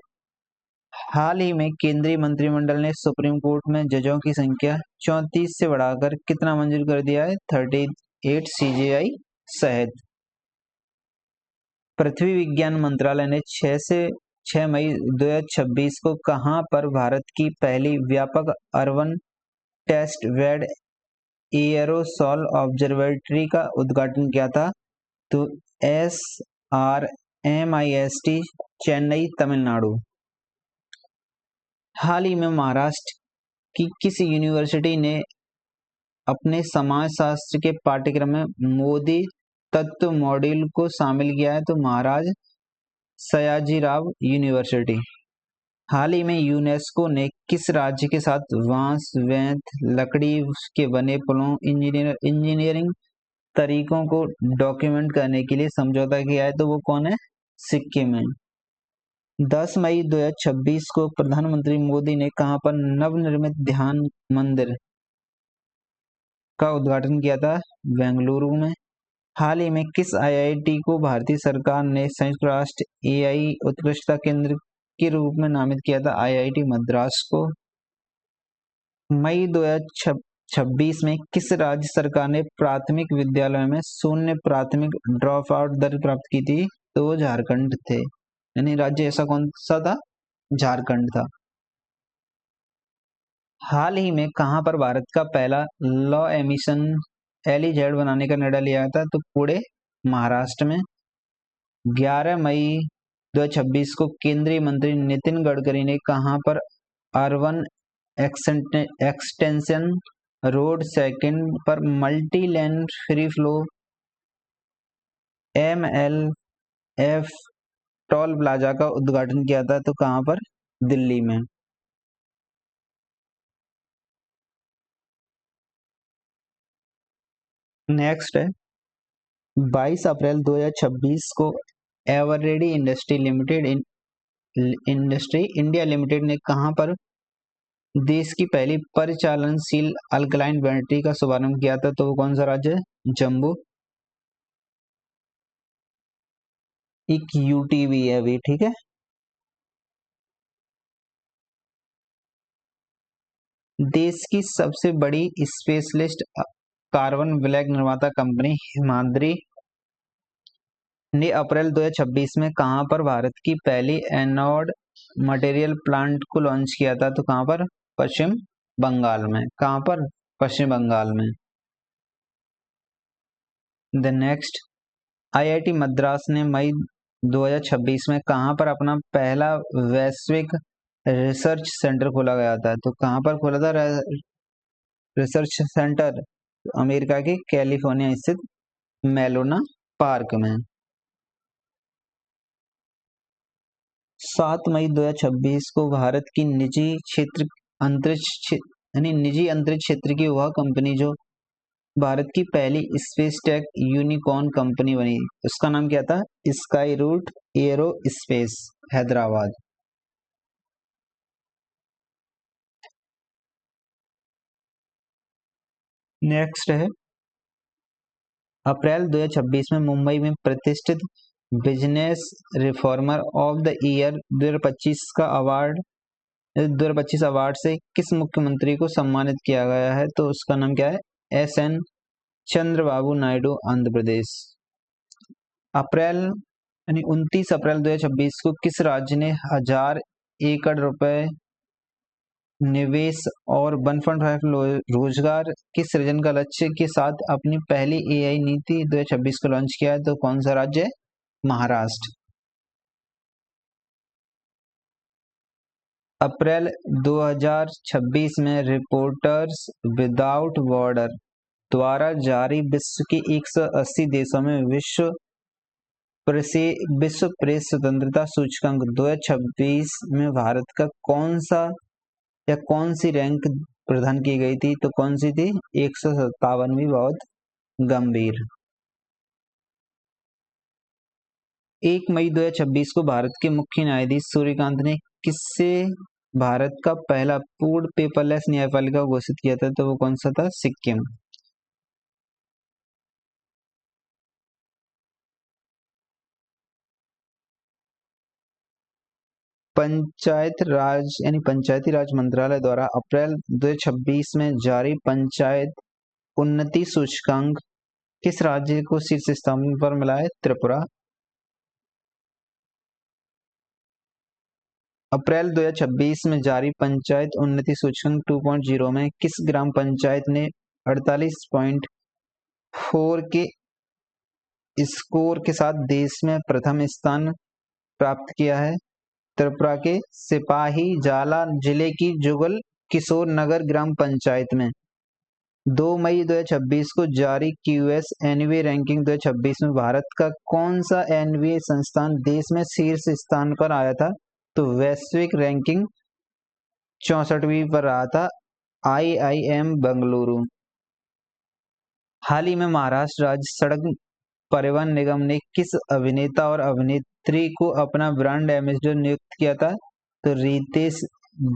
A: हाल ही में केंद्रीय मंत्रिमंडल ने सुप्रीम कोर्ट में जजों की संख्या 34 से बढ़ाकर कितना मंजूर कर दिया है? 38 सीजेआई सहित। पृथ्वी विज्ञान मंत्रालय ने 6 मई 2026 को कहां पर भारत की पहली व्यापक urban test bed aerosol observatory का उद्घाटन किया था? तो SRMIST चेन्नई तमिलनाडु। हाल ही में महाराष्ट्र की किस यूनिवर्सिटी ने अपने समाजशास्त्र के पाठ्यक्रम में मोदी तत्व मॉड्यूल को शामिल किया है? तो महाराज सयाजीराव यूनिवर्सिटी। हाल ही में यूनेस्को ने किस राज्य के साथ बांस बेंत लकड़ी के बने पुलों इंजीनियरिंग तरीकों को डॉक्यूमेंट करने के लिए समझौता किया है? तो वो कौन है? सिक्किम है। 10 मई 2026 को प्रधानमंत्री मोदी ने कहां पर नवनिर्मित ध्यान मंदिर का उद्घाटन किया था? बेंगलुरु में। हाल ही में किस आईआईटी को भारतीय सरकार ने संयुक्त राष्ट्र एआई उत्कृष्टता केंद्र के रूप में नामित किया था? आईआईटी मद्रास को। मई 2026 में किस राज्य सरकार ने प्राथमिक विद्यालयों में शून्य प्राथमिक ड्रॉप आउट दर प्राप्त की थी? तो वो झारखंड थे। यानी राज्य ऐसा कौन सा था? झारखंड था। हाल ही में कहां पर भारत का पहला लो एमिशन एलिजेड बनाने का निर्णय लिया गया था? तो पुणे महाराष्ट्र में। 11 मई 2026 को केंद्रीय मंत्री नितिन गडकरी ने कहां पर अर्बन एक्सटेंशन रोड सेकंड पर multi lane free flow MLF toll plaza का उद्घाटन किया था? तो कहां पर? दिल्ली में। नेक्स्ट है 22 अप्रैल 2026 को एवरेडी इंडस्ट्री इंडिया लिमिटेड ने कहां पर देश की पहली परिचालनशील अल्कलाइन बैटरी का शुभारंभ किया था? तो वो कौन सा राज्य है? जम्मू। एक यूटीवी है अभी, ठीक है। देश की सबसे बड़ी स्पेशलिस्ट कार्बन ब्लैक निर्माता कंपनी हिमाद्री ने अप्रैल 2026 में कहां पर भारत की पहली एनोड मटेरियल प्लांट को लॉन्च किया था? तो कहां पर? पश्चिम बंगाल में। कहां पर? पश्चिम बंगाल में। द नेक्स्ट आईआईटी मद्रास ने मई 2026 में कहां पर अपना पहला वैश्विक रिसर्च सेंटर खोला गया था? तो कहां पर खोला था रिसर्च सेंटर? अमेरिका के कैलिफोर्निया स्थित मेलोना पार्क में। 7 मई 2026 को भारत की निजी अंतरिक्ष क्षेत्र की वह कंपनी जो भारत की पहली स्पेस टेक यूनिकॉर्न कंपनी बनी, उसका नाम क्या था? Skyroot Aerospace, Hyderabad. Next है अप्रैल 2026 में मुंबई में प्रतिष्ठित business reformer of the year 2025 का अवार्ड 2025 अवार्ड से किस मुख्यमंत्री को सम्मानित किया गया है? तो उसका नाम क्या है? एस.एन. चंद्रबाबू नायडू, आंध्र प्रदेश। अप्रैल 29 अप्रैल 2026 को किस राज्य ने 1000 एकड़ रुपए निवेश और 1.5 रोजगार के सृजन का लक्ष्य के साथ अपनी पहली एआई नीति 2026 को लॉन्च किया है? तो कौन सा राज्य है? महाराष्ट्र। अप्रैल 2026 में रिपोर्टर्स विदाउट बॉर्डर द्वारा जारी विश्व के 180 देशों में विश्व प्रेस स्वतंत्रता सूचकांक 2026 में भारत का कौन सा या कौन सी रैंक प्रदान की गई थी? तो कौन सी थी? 157वीं, बहुत गंभीर। 1 मई 2026 को भारत के मुख्य न्यायाधीश सूर्यकांत ने किससे भारत का पहला पूर्ण पेपरलेस न्यायपालिका घोषित किया था? तो वो कौन सा था? सिक्किम। पंचायत राज पंचायती राज मंत्रालय द्वारा अप्रैल 2026 में जारी पंचायत उन्नति सूचकांक किस राज्य को शीर्ष स्थान पर मिला है? त्रिपुरा। अप्रैल 2026 में जारी पंचायत उन्नति सूचकांक 2.0 में किस ग्राम पंचायत ने 48.4 के स्कोर के साथ देश में प्रथम स्थान प्राप्त किया है? त्रिपुरा के सिपाही जाला जिले की जुगल किशोर नगर ग्राम पंचायत में। 2 मई 2026 को जारी क्यूएस एनवीए रैंकिंग 2026 में भारत का कौन सा एनवीए संस्थान देश में शीर्ष स्थान पर आया था? तो वैश्विक रैंकिंग 64वीं पर रहा था, आईआईएम बेंगलुरु। हाल ही में महाराष्ट्र राज्य सड़क परिवहन निगम ने किस अभिनेता और अभिनेत्री को अपना ब्रांड एम्बेसडर नियुक्त किया था? तो रितेश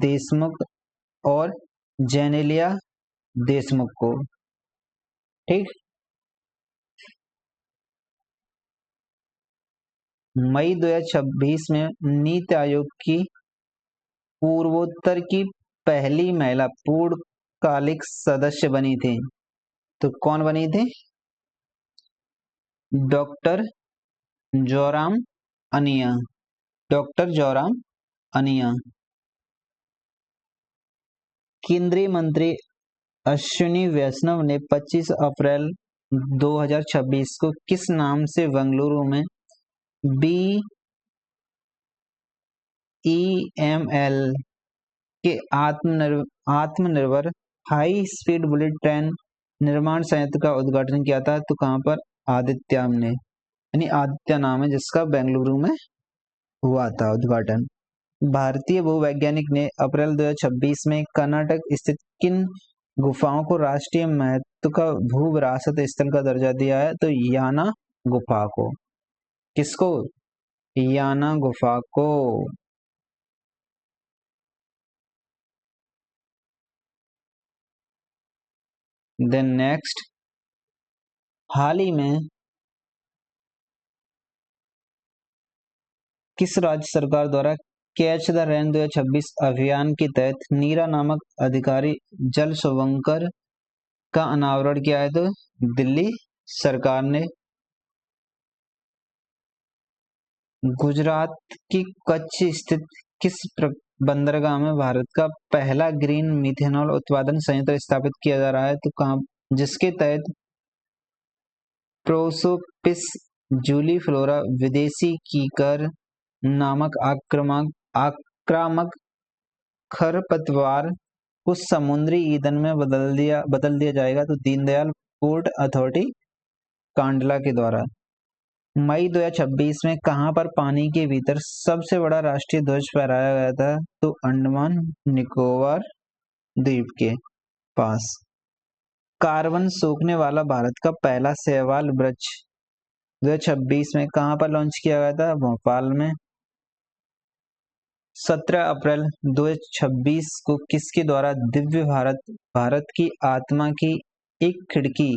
A: देशमुख और जेनेलिया देशमुख को। ठीक। मई 2026 में नीति आयोग की पूर्वोत्तर की पहली महिला पूर्णकालिक सदस्य बनी थी। तो कौन बनी थी? डॉक्टर जोराम अनिया। डॉक्टर जोराम अनिया। केंद्रीय मंत्री अश्विनी वैष्णव ने 25 अप्रैल 2026 को किस नाम से बेंगलुरु में BEML के आत्मनिर्भर हाई स्पीड बुलेट ट्रेन निर्माण संयंत्र का उद्घाटन किया था? तो कहां पर? आदित्याम ने, आदित्य नाम है जिसका, बेंगलुरु में हुआ था उद्घाटन। भारतीय भूवैज्ञानिक ने अप्रैल 2026 में कर्नाटक स्थित किन गुफाओं को राष्ट्रीय महत्व का भू विरासत स्थल का दर्जा दिया है? तो याना गुफा को। किसको? याना गुफा को। देन नेक्स्ट, हाल ही में किस राज्य सरकार द्वारा कैच द रेन 2026 अभियान के तहत नीरा नामक अधिकारी जल शुभंकर का अनावरण किया है? तो दिल्ली सरकार ने। गुजरात की कच्छ स्थित किस बंदरगाह में भारत का पहला ग्रीन मिथेनॉल उत्पादन संयंत्र स्थापित किया जा रहा है? तो कहां? जिसके तहत प्रोसोपिस जूलीफ्लोरा विदेशी कीकर नामक आक्रामक खरपतवार को समुद्री ईंधन में बदल दिया जाएगा। तो दीनदयाल पोर्ट अथॉरिटी कांडला के द्वारा। मई 2026 में कहां पर पानी के भीतर सबसे बड़ा राष्ट्रीय ध्वज फहराया गया था? तो अंडमान निकोबार द्वीप के पास। कार्बन सोखने वाला भारत का पहला शैवाल वृक्ष 2026 में कहां पर लॉन्च किया गया था? भोपाल में। 17 अप्रैल 2026 को किसके द्वारा दिव्य भारत, भारत की आत्मा की एक खिड़की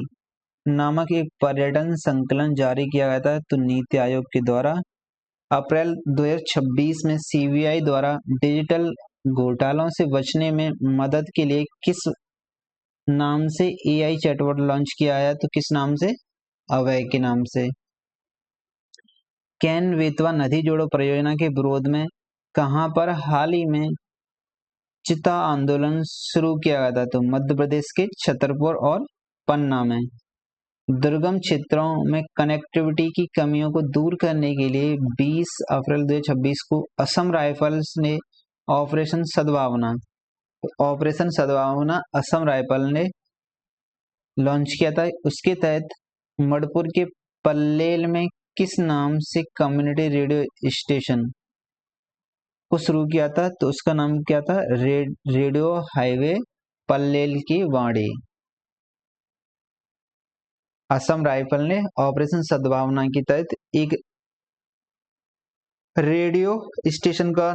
A: नामक एक पर्यटन संकलन जारी किया गया था तो नीति आयोग के द्वारा। अप्रैल 2026 में सीबीआई द्वारा डिजिटल घोटालों से बचने में मदद के लिए किस नाम से एआई चैटबॉट लॉन्च किया गया, तो किस नाम से? अभय के नाम से। केन बेतवा नदी जोड़ो परियोजना के विरोध में कहां पर हाल ही में चिता आंदोलन शुरू किया गया था, तो मध्य प्रदेश के छतरपुर और पन्ना में। दुर्गम क्षेत्रों में कनेक्टिविटी की कमियों को दूर करने के लिए 20 अप्रैल 2026 को असम राइफल्स ने ऑपरेशन सद्भावना असम राइफल ने लॉन्च किया था। उसके तहत मणिपुर के पल्लेल में किस नाम से कम्युनिटी रेडियो स्टेशन को शुरू किया था, तो उसका नाम क्या था? रेडियो हाईवे पल्लेल की वाणी। असम राइफल ने ऑपरेशन सद्भावना के तहत एक रेडियो स्टेशन का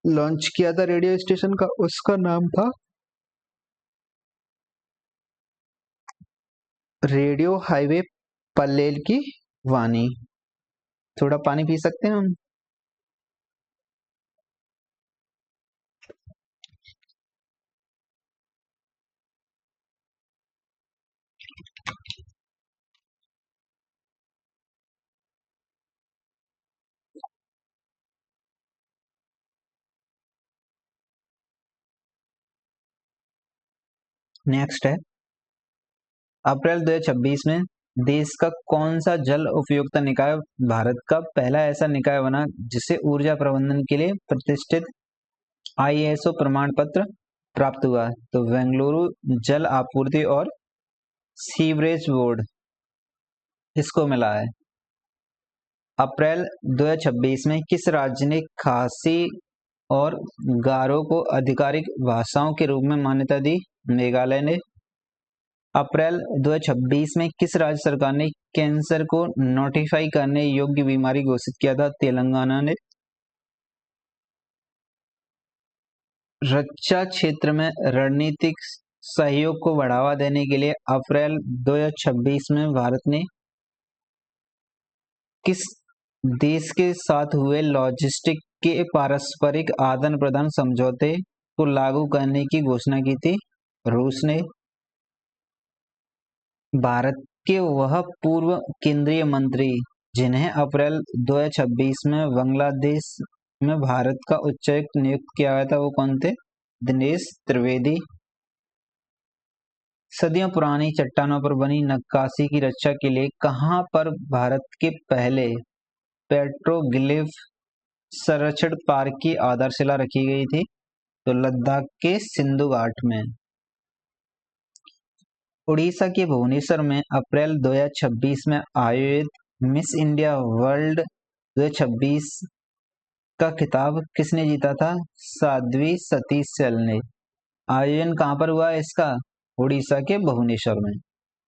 A: लॉन्च किया था। रेडियो स्टेशन का उसका नाम था रेडियो हाईवे पल्लेल की वाणी। थोड़ा पानी पी सकते हैं हम? नेक्स्ट है, अप्रैल 2026 में देश का कौन सा जल उपयोगिता निकाय भारत का पहला ऐसा निकाय बना जिसे ऊर्जा प्रबंधन के लिए प्रतिष्ठित आईएसओ प्रमाण पत्र प्राप्त हुआ, तो बेंगलुरु जल आपूर्ति और सीवरेज बोर्ड इसको मिला है। अप्रैल 2026 में किस राज्य ने खासी और गारो को आधिकारिक भाषाओं के रूप में मान्यता दी? मेघालय ने। अप्रैल 2026 में किस राज्य सरकार ने कैंसर को नोटिफाई करने योग्य बीमारी घोषित किया था? तेलंगाना ने। रक्षा क्षेत्र में रणनीतिक सहयोग को बढ़ावा देने के लिए अप्रैल 2026 में भारत ने किस देश के साथ हुए लॉजिस्टिक के पारस्परिक आदान प्रदान समझौते को लागू करने की घोषणा की थी? रूस ने। भारत के वह पूर्व केंद्रीय मंत्री जिन्हें अप्रैल 2026 में बांग्लादेश में भारत का उच्चायुक्त नियुक्त किया गया था, वो कौन थे? दिनेश त्रिवेदी। सदियों पुरानी चट्टानों पर बनी नक्काशी की रक्षा के लिए कहां पर भारत के पहले पेट्रोग्लिफ संरक्षण पार्क की आधारशिला रखी गई थी? तो लद्दाख के सिंधु घाट में। उड़ीसा के भुवनेश्वर में अप्रैल 2026 में आयोजित मिस इंडिया वर्ल्ड 2026 का खिताब किसने जीता था? साध्वी सतीश सल ने। आयोजन कहां पर हुआ है इसका? उड़ीसा के भुवनेश्वर में।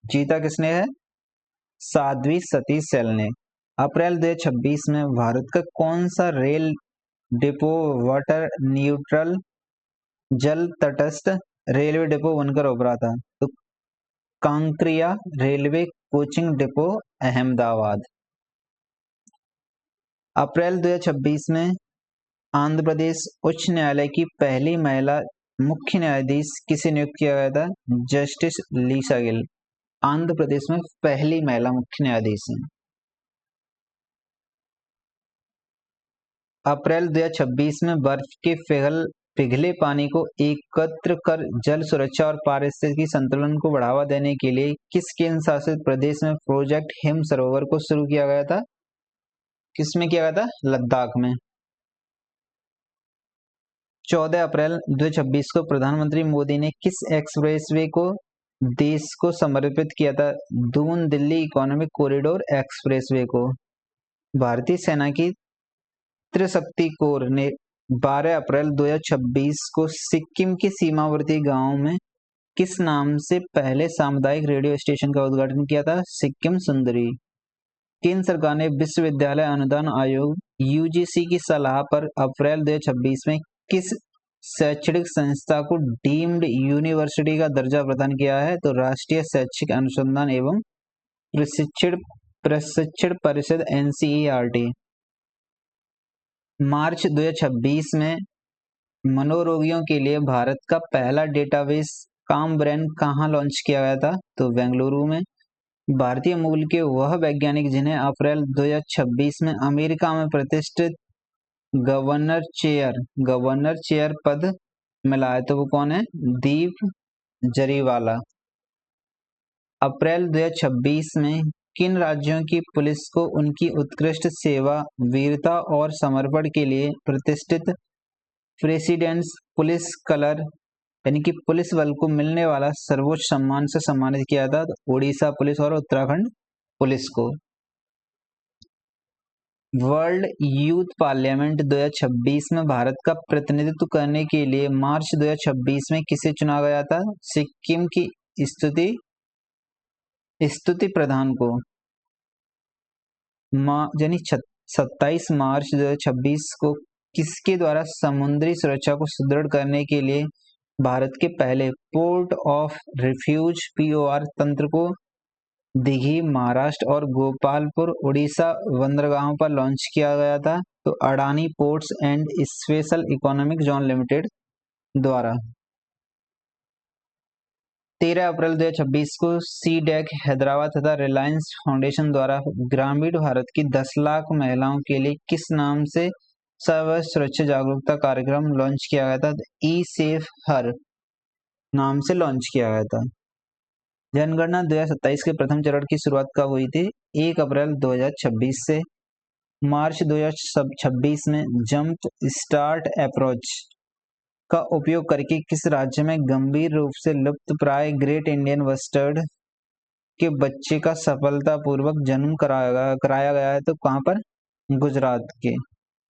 A: जीता किसने है? साध्वी सतीश सल ने। अप्रैल 2026 में भारत का कौन सा रेल डिपो वाटर न्यूट्रल जल तटस्थ रेलवे डिपो बनकर उभरा था? तो Kankriya railway coaching depot Ahmedabad. अप्रैल 2026 में आंध्र प्रदेश उच्च न्यायालय की पहली महिला मुख्य न्यायाधीश किसे नियुक्त किया गया था? जस्टिस लीसा गिल आंध्र प्रदेश में पहली महिला मुख्य न्यायाधीश हैं। अप्रैल 2026 में बर्फ के पिघले पानी को एकत्र कर जल सुरक्षा और पारिस्थितिकी संतुलन को बढ़ावा देने के लिए किस केंद्र शासित प्रदेश में प्रोजेक्ट हिम सरोवर को शुरू किया गया था? किसमें किया गया था? लद्दाख में। 14 अप्रैल 2026 को प्रधानमंत्री मोदी ने किस एक्सप्रेसवे को देश को समर्पित किया था? Doon Delhi economic corridor expressway को। भारतीय सेना की त्रिशक्ति कोर ने 12 अप्रैल 2026 को सिक्किम के सीमावर्ती गांवों में किस नाम से पहले सामुदायिक रेडियो स्टेशन का उद्घाटन किया था? सिक्किम सुंदरी। केंद्र सरकार ने विश्वविद्यालय अनुदान आयोग यूजीसी की सलाह पर अप्रैल 2026 में किस शैक्षणिक संस्था को डीम्ड यूनिवर्सिटी का दर्जा प्रदान किया है? तो राष्ट्रीय शैक्षिक अनुसंधान एवं प्रशिक्षण प्रशिक्षण परिषद NCERT। मार्च 2026 में मनोरोगियों के लिए भारत का पहला डेटाबेस कामब्रेन कहाँ लॉन्च किया गया था? तो बेंगलुरु में। भारतीय मूल के वह वैज्ञानिक जिन्हें अप्रैल 2026 में अमेरिका में प्रतिष्ठित गवर्नर चेयर पद मिला है, तो वो कौन है? दीप जरीवाला। अप्रैल 2026 में किन राज्यों की पुलिस को उनकी उत्कृष्ट सेवा, वीरता और समर्पण के लिए प्रतिष्ठित प्रेसिडेंट्स पुलिस कलर यानी कि पुलिस बल को मिलने वाला सर्वोच्च सम्मान से सम्मानित किया था? तो ओडिशा पुलिस और उत्तराखंड पुलिस को। वर्ल्ड यूथ पार्लियामेंट 2026 में भारत का प्रतिनिधित्व करने के लिए मार्च 2026 में किसे चुना गया था? सिक्किम की स्तुति प्रधान को। यानी 27 मार्च 2026 को किसके द्वारा समुद्री सुरक्षा को सुदृढ़ करने के लिए भारत के पहले पोर्ट ऑफ रिफ्यूज POR तंत्र को दिघी महाराष्ट्र और गोपालपुर उड़ीसा बंदरगाहों पर लॉन्च किया गया था? तो Adani ports and special economic zone limited द्वारा। 13 अप्रैल 2026 को CDEC हैदराबाद तथा रिलायंस फाउंडेशन द्वारा ग्रामीण भारत की 10 लाख महिलाओं के लिए किस नाम से सर्व सुरक्षा जागरूकता कार्यक्रम लॉन्च किया गया था? ई सेफ हर नाम से लॉन्च किया गया था। जनगणना 2027 के प्रथम चरण की शुरुआत कब हुई थी? 1 अप्रैल 2026 से। मार्च 2026 में जंप स्टार्ट अप्रोच का उपयोग करके किस राज्य में गंभीर रूप से लुप्त प्राय ग्रेट इंडियन बस्टर्ड के बच्चे का सफलतापूर्वक जन्म कराया गया है? तो कहां पर?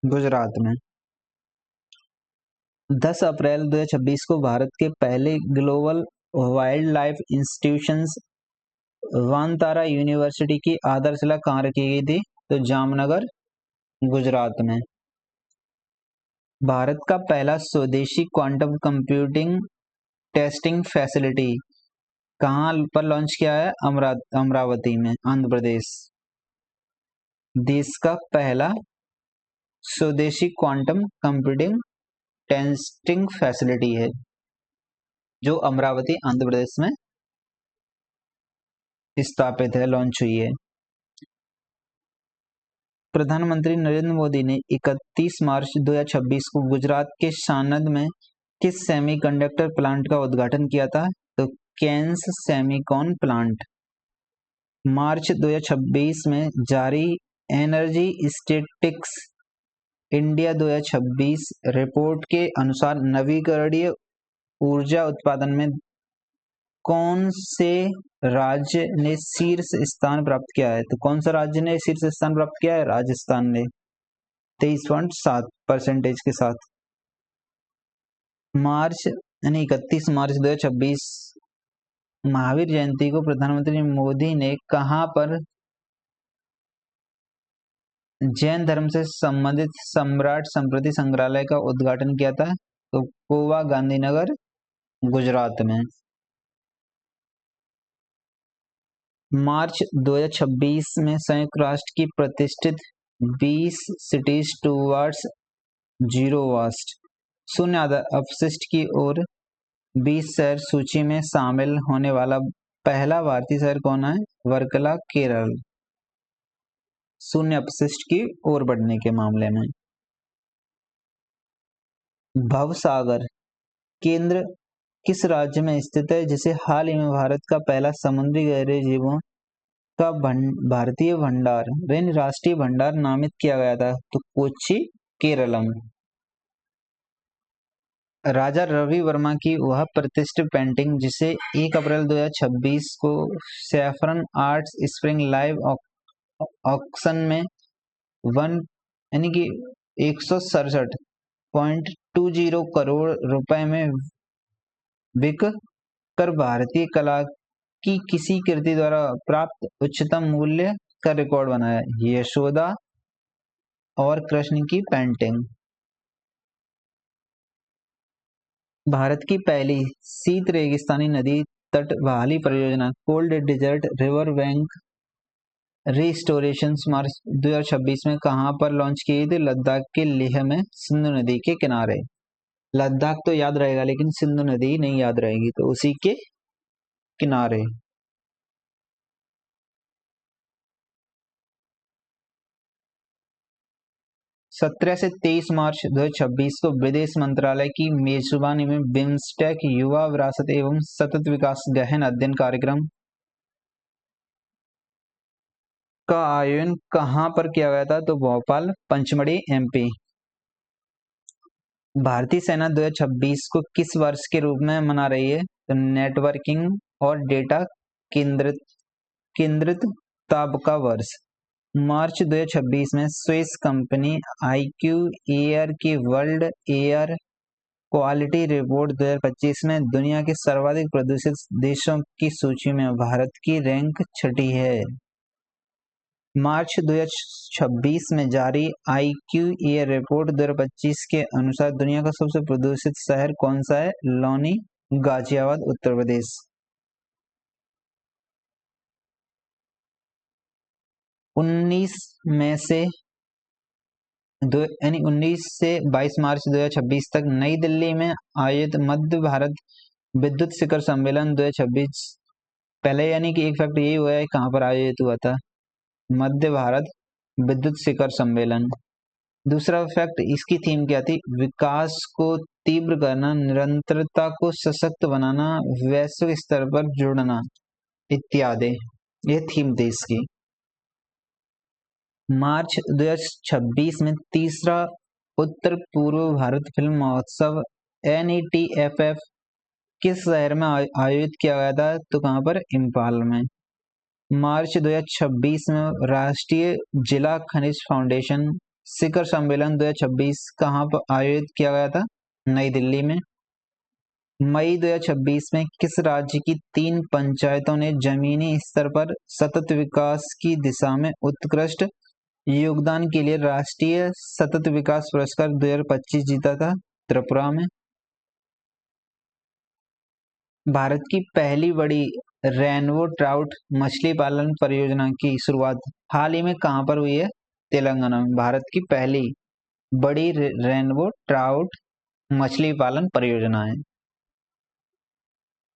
A: गुजरात में। 10 अप्रैल 2026 को भारत के पहले global wildlife institutions Vantara University की आधारशिला कहाँ रखी गई थी? तो जामनगर, गुजरात में। भारत का पहला स्वदेशी क्वांटम कंप्यूटिंग टेस्टिंग फैसिलिटी कहाँ पर लॉन्च किया है? अमरावती में, आंध्र प्रदेश। देश का पहला स्वदेशी क्वांटम कंप्यूटिंग टेस्टिंग फैसिलिटी है जो अमरावती, आंध्र प्रदेश में स्थापित है, लॉन्च हुई है। प्रधानमंत्री नरेंद्र मोदी ने 31 मार्च 2026 को गुजरात के सानंद में किस सेमीकंडक्टर प्लांट का उद्घाटन किया था? तो केन्स सेमीकॉन प्लांट। मार्च 2026 में जारी एनर्जी स्टैटिस्टिक्स इंडिया 2026 रिपोर्ट के अनुसार नवीकरणीय ऊर्जा उत्पादन में कौन से राज्य ने शीर्ष स्थान प्राप्त किया है? तो कौन सा राज्य ने शीर्ष स्थान प्राप्त किया है? राजस्थान ने 23.7% के साथ। मार्च यानी 31 मार्च 2026 महावीर जयंती को प्रधानमंत्री मोदी ने कहां पर जैन धर्म से संबंधित सम्राट स्मृति संग्रहालय का उद्घाटन किया था? तो गोवा, गांधीनगर, गुजरात में। मार्च 2026 में संयुक्त राष्ट्र की प्रतिष्ठित 20 सिटीज टूवर्ड्स जीरो वेस्ट शून्य अपशिष्ट की ओर 20 शहर सूची में शामिल होने वाला पहला भारतीय शहर कौन है? वर्कला, केरल, शून्य अपशिष्ट की ओर बढ़ने के मामले में। भवसागर केंद्र किस राज्य में स्थित है जिसे हाल ही में भारत का पहला समुद्री गहरे जीवों का भारतीय भंडार राष्ट्रीय भंडार नामित किया गया था? तो कोच्चि, केरलम। राजा रवि वर्मा की वह प्रतिष्ठित पेंटिंग जिसे 1 अप्रैल 2026 को saffron arts spring live auction में 167.20 करोड़ रुपए में बिक कर भारतीय कला की किसी कृति द्वारा प्राप्त उच्चतम मूल्य का रिकॉर्ड बनाया? यशोदा और कृष्ण की पेंटिंग। भारत की पहली शीत रेगिस्तानी नदी तट बहाली परियोजना cold desert river bank restoration मार्च 2026 में कहां पर लॉन्च की गई थी? लद्दाख के लेह में सिंधु नदी के किनारे। लद्दाख तो याद रहेगा लेकिन सिंधु नदी नहीं याद रहेगी, तो उसी के किनारे। 17 से 23 मार्च 2026 को विदेश मंत्रालय की मेजबानी में बिम्स्टेक युवा विरासत एवं सतत विकास गहन अध्ययन कार्यक्रम का आयोजन कहां पर किया गया था? तो भोपाल पंचमढ़ी एमपी। भारतीय सेना 2026 को किस वर्ष के रूप में मना रही है? तो नेटवर्किंग और डेटा केंद्रित केंद्रितता का वर्ष। मार्च 2026 में स्विस कंपनी आईक्यू एयर की वर्ल्ड एयर क्वालिटी रिपोर्ट 2025 में दुनिया के सर्वाधिक प्रदूषित देशों की सूची में भारत की रैंक 6ठी है। मार्च 2026 में जारी आईक्यू एयर रिपोर्ट 2025 के अनुसार दुनिया का सबसे प्रदूषित शहर कौन सा है? लौनी, गाजियाबाद, उत्तर प्रदेश। 19 से 22 मार्च 2026 तक नई दिल्ली में आयोजित मध्य भारत विद्युत शिखर सम्मेलन 2026। पहले यानी कि एक फैक्ट यही हुआ है कहां पर आयोजित हुआ था? मध्य भारत विद्युत शिखर सम्मेलन। दूसरा फैक्ट, इसकी थीम क्या थी? विकास को तीव्र करना, निरंतरता को सशक्त बनाना, वैश्विक स्तर पर जुड़ना इत्यादि, ये थीम थी इसकी। मार्च 2026 में तीसरा उत्तर पूर्व भारत फिल्म महोत्सव NETFF किस शहर में आयोजित किया गया था? तो कहां पर? इम्फाल में। मार्च 2026 में राष्ट्रीय जिला खनिज फाउंडेशन शिखर सम्मेलन 2026 कहां पर आयोजित किया गया था? नई दिल्ली में। मई 2026 में किस राज्य की 3 पंचायतों ने जमीनी स्तर पर सतत विकास की दिशा में उत्कृष्ट योगदान के लिए राष्ट्रीय सतत विकास पुरस्कार 2025 जीता था? त्रिपुरा में। भारत की पहली बड़ी रेनबो ट्राउट मछली पालन परियोजना की शुरुआत हाल ही में कहां पर हुई है? तेलंगाना में। भारत की पहली बड़ी रेनबो ट्राउट मछली पालन परियोजना है।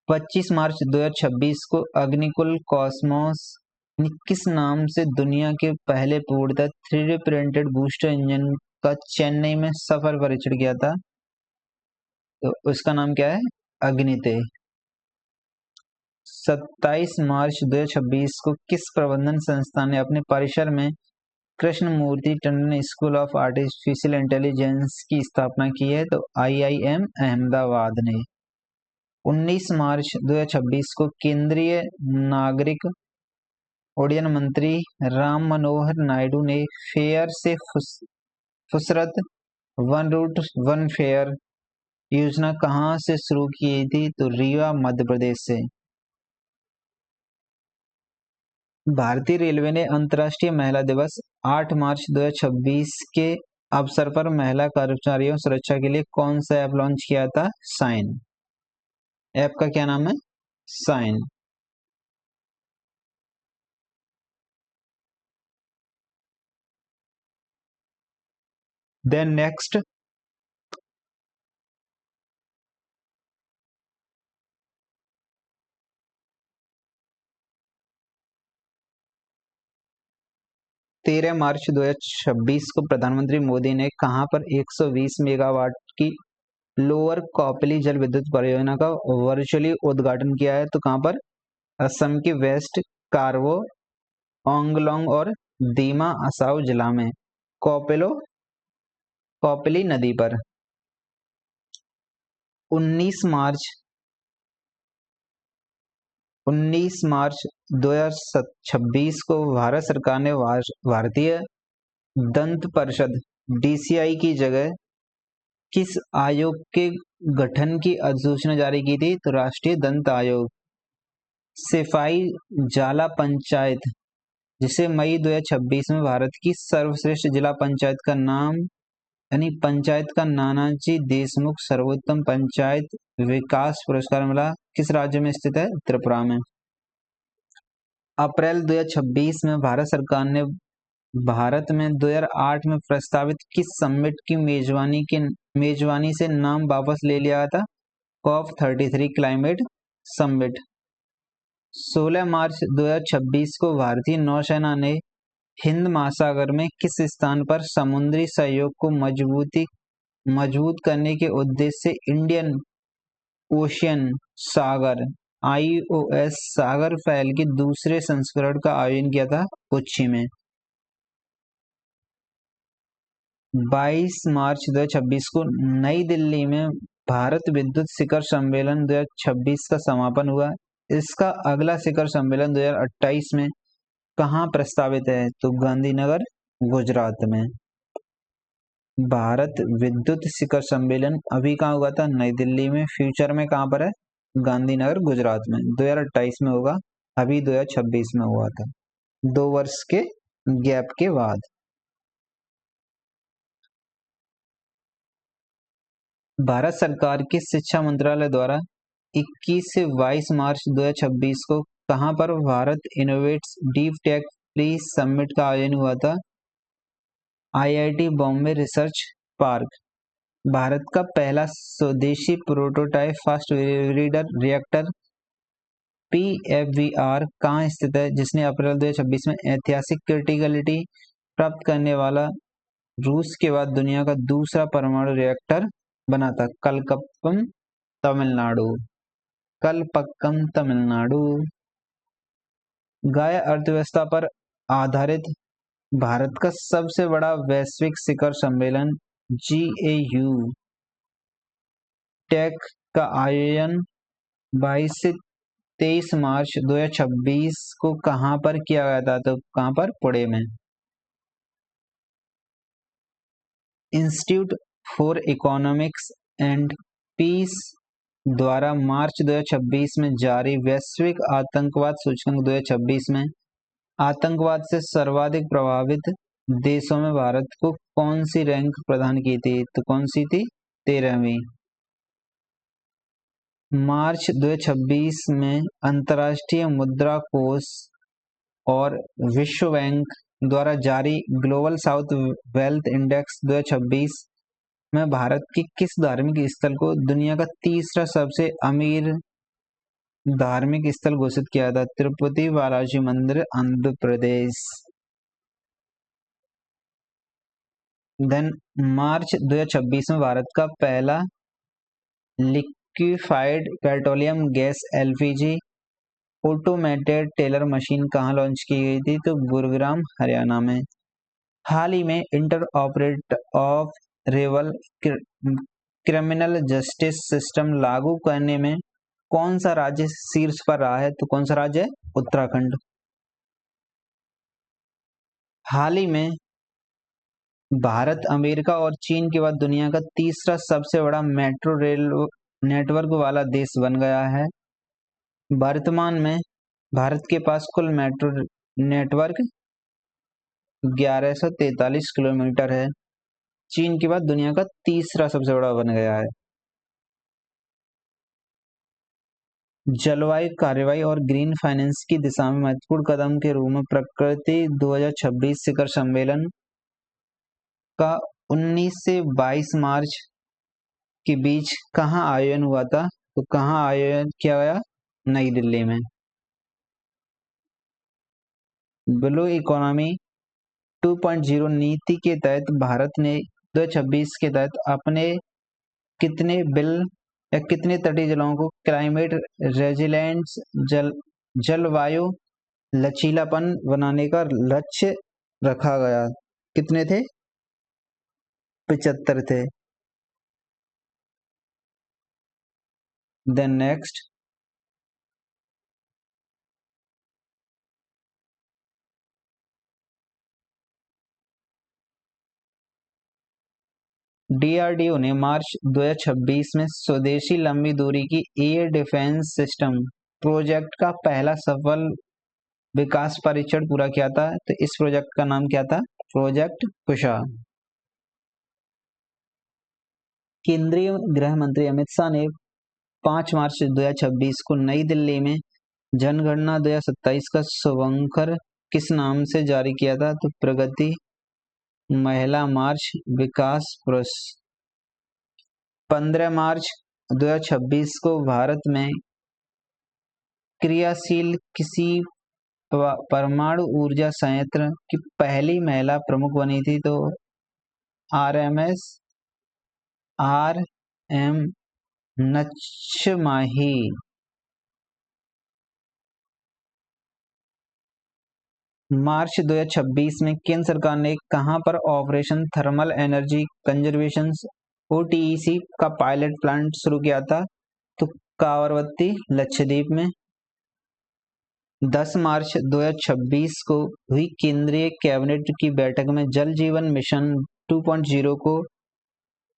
A: 25 मार्च 2026 को अग्निकुल कॉस्मोस ने किस नाम से दुनिया के पहले पूर्णतः 3D प्रिंटेड बूस्टर इंजन का चेन्नई में सफल परीक्षण किया था? तो उसका नाम क्या है? अग्नितेज। 27 मार्च 2026 को किस प्रबंधन संस्थान ने अपने परिसर में Krishnamurthy Tandon school of artificial intelligence की स्थापना की है? तो IIM अहमदाबाद ने। 19 मार्च 2026 को केंद्रीय नागरिक उड्डयन मंत्री राम मनोहर नायडू ने फेयर से फुसरत वन रूट वन फेयर योजना कहां से शुरू की थी? तो रीवा मध्य प्रदेश से। भारतीय रेलवे ने अंतर्राष्ट्रीय महिला दिवस 8 मार्च 2026 के अवसर पर महिला कर्मचारियों सुरक्षा के लिए कौन सा ऐप लॉन्च किया था? साइन। ऐप का क्या नाम है? साइन। देन नेक्स्ट, तेरह मार्च 2026 को प्रधानमंत्री मोदी ने कहां पर 120 मेगावाट की लोअर कौपली जल विद्युत परियोजना का वर्चुअली उद्घाटन किया है? तो कहां पर? असम के वेस्ट कार्बो ओंगलोंग और दीमा असाउ जिला में कौपली नदी पर। 19 मार्च 2026 को भारत सरकार ने भारतीय दंत परिषद DCI की जगह किस आयोग के गठन की अधिसूचना जारी की थी? तो राष्ट्रीय दंत आयोग। सिपाही जाला पंचायत, जिसे मई 2026 में भारत की सर्वश्रेष्ठ जिला पंचायत का नाम यानी पंचायत का नानाजी देशमुख सर्वोत्तम पंचायत विकास पुरस्कार मिला, किस राज्य में स्थित है? त्रिपुरा में। अप्रैल 2026 में भारत सरकार ने भारत में 2008 में प्रस्तावित किस समिट की मेजबानी से नाम वापस ले लिया था? COP33 climate summit. 16 मार्च 2026 को भारतीय नौसेना ने हिंद महासागर में किस स्थान पर समुद्री सहयोग को मजबूत करने के उद्देश्य से इंडियन ओशियन सागर IOS सागर पहल के दूसरे संस्करण का आयोजन किया था? कोच्चि में। 22 मार्च 2026 को नई दिल्ली में भारत विद्युत शिखर सम्मेलन 2026 का समापन हुआ। इसका अगला शिखर सम्मेलन 2028 में कहाँ प्रस्तावित है? तो गांधीनगर गुजरात में। भारत विद्युत शिखर सम्मेलन अभी कहाँ हुआ था? नई दिल्ली में। फ्यूचर में कहाँ पर है? गांधीनगर गुजरात में। 2028 में होगा, अभी 2026 में हुआ था, 2 वर्ष के गैप के बाद। भारत सरकार के शिक्षा मंत्रालय द्वारा 21 से 22 मार्च 2026 को कहां पर Bharat innovates deep tech pre summit का आयोजन हुआ था? IIT Bombay research park. Bharat का पहला स्वदेशी prototype fast breeder reactor PFBR कहाँ स्थित है, जिसने अप्रैल 2026 में ऐतिहासिक क्रिटिकलिटी प्राप्त करने वाला रूस के बाद दुनिया का दूसरा परमाणु रिएक्टर बना था? कलकप्पम तमिलनाडु। कलपक्कम तमिलनाडु। गाय अर्थव्यवस्था पर आधारित भारत का सबसे बड़ा वैश्विक शिखर सम्मेलन GAU टेक का आयोजन 22 से 23 मार्च 2026 को कहां पर किया गया था? तो कहां पर? पुणे में। Institute for economics and peace द्वारा मार्च 2026 में जारी वैश्विक आतंकवाद सूचकांक 2026 में आतंकवाद से सर्वाधिक प्रभावित देशों में भारत को कौन सी रैंक प्रदान की थी? तो कौन सी थी? 13वीं। मार्च 2026 में अंतर्राष्ट्रीय मुद्रा कोष और विश्व बैंक द्वारा जारी ग्लोबल साउथ वेल्थ इंडेक्स 2026 में भारत के किस धार्मिक स्थल को दुनिया का तीसरा सबसे अमीर धार्मिक स्थल घोषित किया था? तिरुपति बालाजी मंदिर, आंध्र प्रदेश। देन मार्च 2026 में भारत का पहला liquefied petroleum gas LPG automated teller machine कहाँ लॉन्च की गई थी? तो गुरुग्राम हरियाणा में। हाल ही में इंटरऑपरेबल क्रिमिनल जस्टिस सिस्टम लागू करने में कौन सा राज्य शीर्ष पर रहा है? तो कौन सा राज्य है? उत्तराखंड। हाल ही में भारत अमेरिका और चीन के बाद दुनिया का तीसरा सबसे बड़ा मेट्रो रेल नेटवर्क वाला देश बन गया है। वर्तमान में भारत के पास कुल मेट्रो नेटवर्क 1143 किलोमीटर है। चीन के बाद दुनिया का तीसरा सबसे बड़ा बन गया है। जलवायु कार्रवाई और ग्रीन फाइनेंस की दिशा में महत्वपूर्ण कदम के रूप में प्रकृति 2026 शिखर सम्मेलन का 19 से 22 मार्च के बीच कहाँ आयोजन हुआ था? तो कहाँ आयोजन किया गया? नई दिल्ली में। ब्लू इकोनॉमी 2.0 नीति के तहत भारत ने 2026 के तहत अपने कितने बिल या कितने तटीय जिलों को क्लाइमेट रेजिलेंस जलवायु लचीलापन बनाने का लक्ष्य रखा गया? कितने थे? 75 थे। देन नेक्स्ट, DRDO ने मार्च 2026 में स्वदेशी लंबी दूरी की एयर डिफेंस सिस्टम प्रोजेक्ट का पहला सफल विकास परीक्षण पूरा किया था। तो इस प्रोजेक्ट का नाम क्या था? प्रोजेक्ट कुशा। केंद्रीय गृह मंत्री अमित शाह ने 5 मार्च 2026 को नई दिल्ली में जनगणना 2027 का शुभंकर किस नाम से जारी किया था? तो प्रगति महिला मार्च विकास पुरुष। 15 मार्च 2026 को भारत में क्रियाशील किसी परमाणु ऊर्जा संयंत्र की पहली महिला प्रमुख बनी थी? तो आर एम नच्छमाही। मार्च 2026 में केंद्र सरकार ने कहां पर ऑपरेशन थर्मल एनर्जी कंजर्वेशन ओटीईसी का पायलट प्लांट शुरू किया था? तो कावरवत्ती लक्षद्वीप में। 10 मार्च 2026 को हुई केंद्रीय कैबिनेट की बैठक में जल जीवन मिशन 2.0 को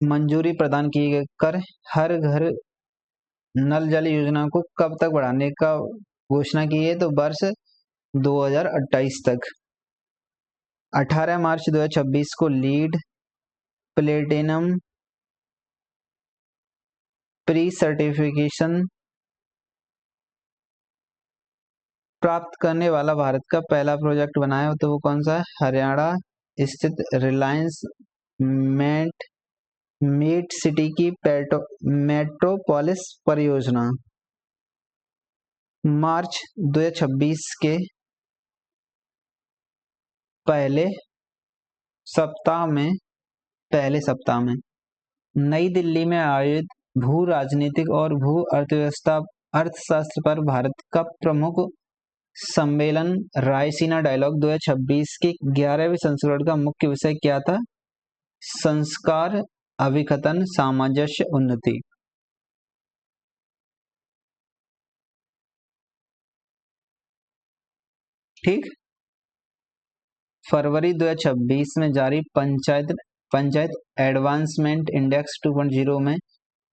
A: मंजूरी प्रदान की कर हर घर नल जल योजना को कब तक बढ़ाने का घोषणा की है? तो वर्ष 2028 तक। 18 मार्च 2026 को लीड प्लेटिनम प्री सर्टिफिकेशन प्राप्त करने वाला भारत का पहला प्रोजेक्ट बना है, तो वो कौन सा है? हरियाणा स्थित रिलायंस मेट सिटी की मेट्रोपोलिस परियोजना। मार्च 2026 के पहले सप्ताह में नई दिल्ली में आयोजित भू राजनीतिक और भू अर्थशास्त्र पर भारत का प्रमुख सम्मेलन रायसीना डायलॉग 2026 के 11वें संस्करण का मुख्य विषय क्या था? संस्कार अभिकथन सामंजस्य उन्नति। ठीक। फरवरी 2026 में जारी पंचायत एडवांसमेंट इंडेक्स 2.0 में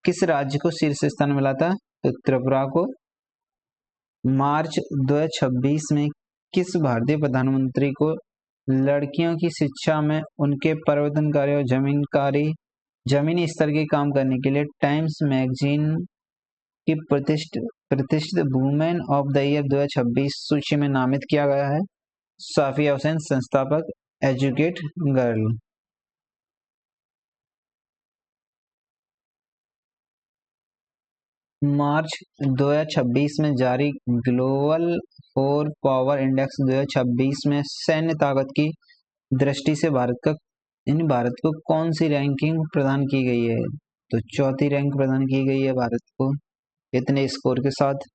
A: किस राज्य को शीर्ष स्थान मिला था? तो त्रिपुरा को। मार्च 2026 में किस भारतीय प्रधानमंत्री को लड़कियों की शिक्षा में उनके परिवर्तनकारी और जमीनी स्तर के काम करने के लिए टाइम्स मैगजीन की प्रतिष्ठित वुमेन ऑफ द ईयर 2026 सूची में नामित किया गया है? साफिया हुसैन, संस्थापक एजुकेट गर्ल। मार्च 2026 में जारी ग्लोबल फोर पावर इंडेक्स 2026 में सैन्य ताकत की दृष्टि से भारत को कौन सी रैंकिंग प्रदान की गई है? तो चौथी रैंक प्रदान की गई है भारत को इतने स्कोर के साथ।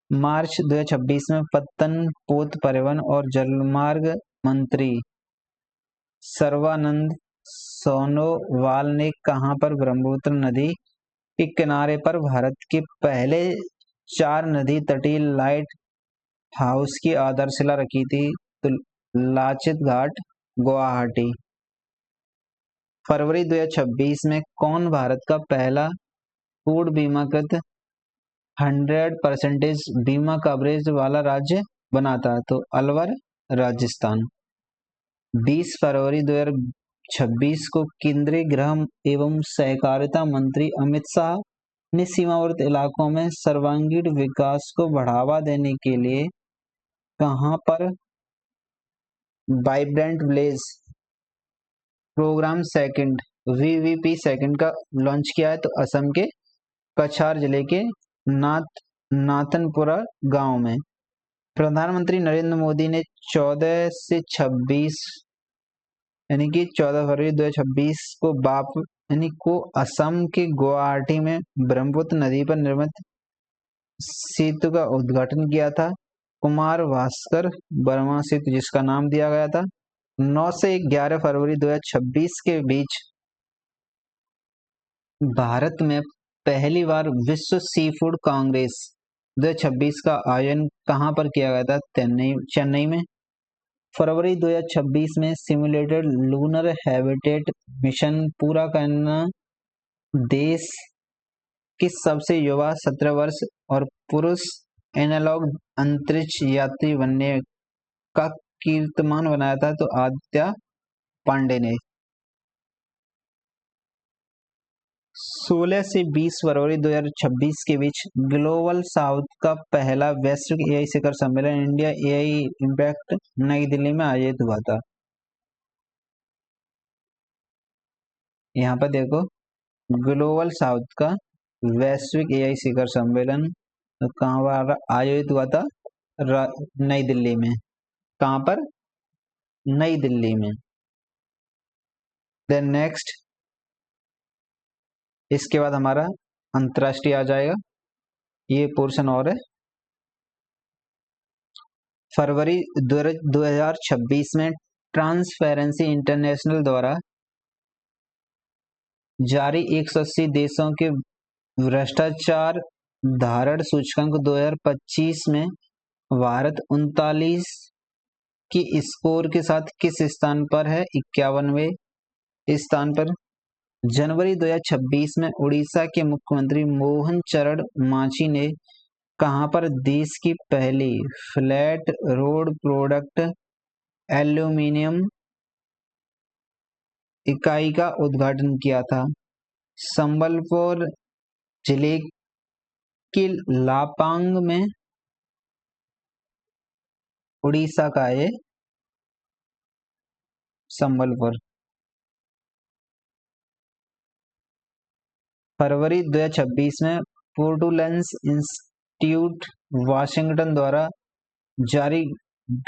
A: मार्च 2026 में पत्तन पोत परिवहन और जलमार्ग मंत्री सर्बानंद सोनोवाल ने कहां पर ब्रह्मपुत्र नदी के किनारे पर भारत के पहले 4 नदी तटीय लाइट हाउस की आधारशिला रखी थी? तो लाचित घाट, गुवाहाटी। फरवरी 2026 में कौन भारत का पहला पूर्ण बीमाकृत 100% बीमा कवरेज वाला राज्य बना था? तो अलवर, राजस्थान। 20 फरवरी 2026 को केंद्रीय गृह एवं सहकारिता मंत्री अमित शाह ने सीमावर्ती इलाकों में सर्वांगीण विकास को बढ़ावा देने के लिए कहां पर vibrant village programme second VVP second का लॉन्च किया है? तो असम के कछार जिले के नाथनपुरा गांव में। प्रधानमंत्री नरेंद्र मोदी ने 14 से 26 यानी कि 14 फरवरी 2026 को असम के गुवाहाटी में ब्रह्मपुत्र नदी पर निर्मित सेतु का उद्घाटन किया था। कुमार भास्कर वर्मा सेतु, जिसका नाम दिया गया था। 9 से 11 फरवरी 2026 के बीच भारत में पहली बार विश्व सी फूड कांग्रेस 2026 का आयोजन कहां पर किया गया था? चेन्नई में। फरवरी 2026 में सिमुलेटेड लूनर हैबिटेट मिशन पूरा करना देश के सबसे युवा 17 वर्ष और पुरुष एनालॉग अंतरिक्ष यात्री बनने का कीर्तिमान बनाया था? तो आदित्य पांडे ने। 16 से 20 फरवरी 2026 के बीच ग्लोबल साउथ का पहला वैश्विक एआई शिखर सम्मेलन इंडिया एआई इम्पैक्ट नई दिल्ली में आयोजित हुआ था। यहाँ पर देखो, ग्लोबल साउथ का वैश्विक एआई शिखर सम्मेलन कहाँ पर आयोजित हुआ था? नई दिल्ली में। कहाँ पर? नई दिल्ली में। देन नेक्स्ट, इसके बाद हमारा अंतर्राष्ट्रीय आ जाएगा, ये पोर्शन और है। फरवरी 2026 में ट्रांसपेरेंसी इंटरनेशनल द्वारा जारी 180 देशों के भ्रष्टाचार धारण सूचकांक 2025 में भारत 39 की स्कोर के साथ किस स्थान पर है? 51वें स्थान पर। जनवरी 2026 में उड़ीसा के मुख्यमंत्री मोहन चरण मांझी ने कहां पर देश की पहली फ्लैट रोड प्रोडक्ट एल्यूमिनियम इकाई का उद्घाटन किया था? संबलपुर जिले के लापांग में, उड़ीसा का है संबलपुर। फरवरी 2026 में पोर्टुलेंस इंस्टीट्यूट वाशिंगटन द्वारा जारी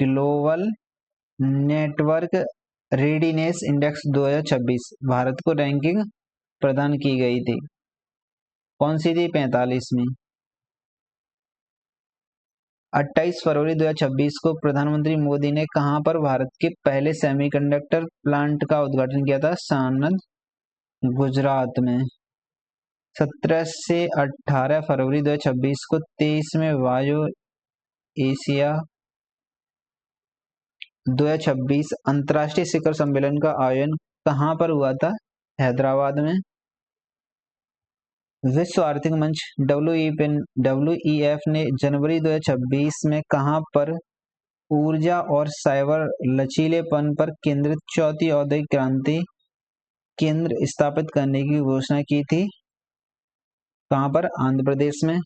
A: global network readiness index 2026 Bharat को रैंकिंग प्रदान की गई थी। कौन सी थी? 45वीं। 28 फरवरी 2026 को प्रधानमंत्री मोदी ने कहां पर भारत के पहले सेमीकंडक्टर प्लांट का उद्घाटन किया था? सानंद, गुजरात में। 17 से 18 फरवरी 2026 को 23वें वायु एशिया 2026 अंतर्राष्ट्रीय शिखर सम्मेलन का आयोजन कहां पर हुआ था? हैदराबाद में। विश्व आर्थिक मंच WEF ने जनवरी 2026 में कहां पर ऊर्जा और साइबर लचीलेपन पर केंद्रित चौथी औद्योगिक क्रांति केंद्र स्थापित करने की घोषणा की थी? कहां पर? आंध्र प्रदेश में।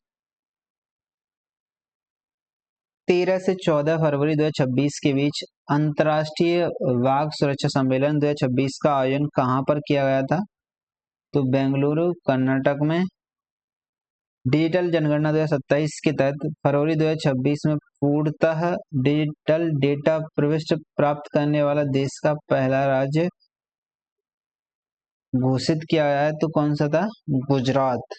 A: 13 से 14 फरवरी 2026 के बीच अंतर्राष्ट्रीय वाघ सुरक्षा सम्मेलन 2026 का आयोजन कहां पर किया गया था? तो बेंगलुरु, कर्नाटक में। डिजिटल जनगणना 2027 के तहत फरवरी 2026 में पूर्णतः डिजिटल डेटा प्रविष्टि प्राप्त करने वाला देश का पहला राज्य घोषित किया गया है, तो कौन सा था? गुजरात।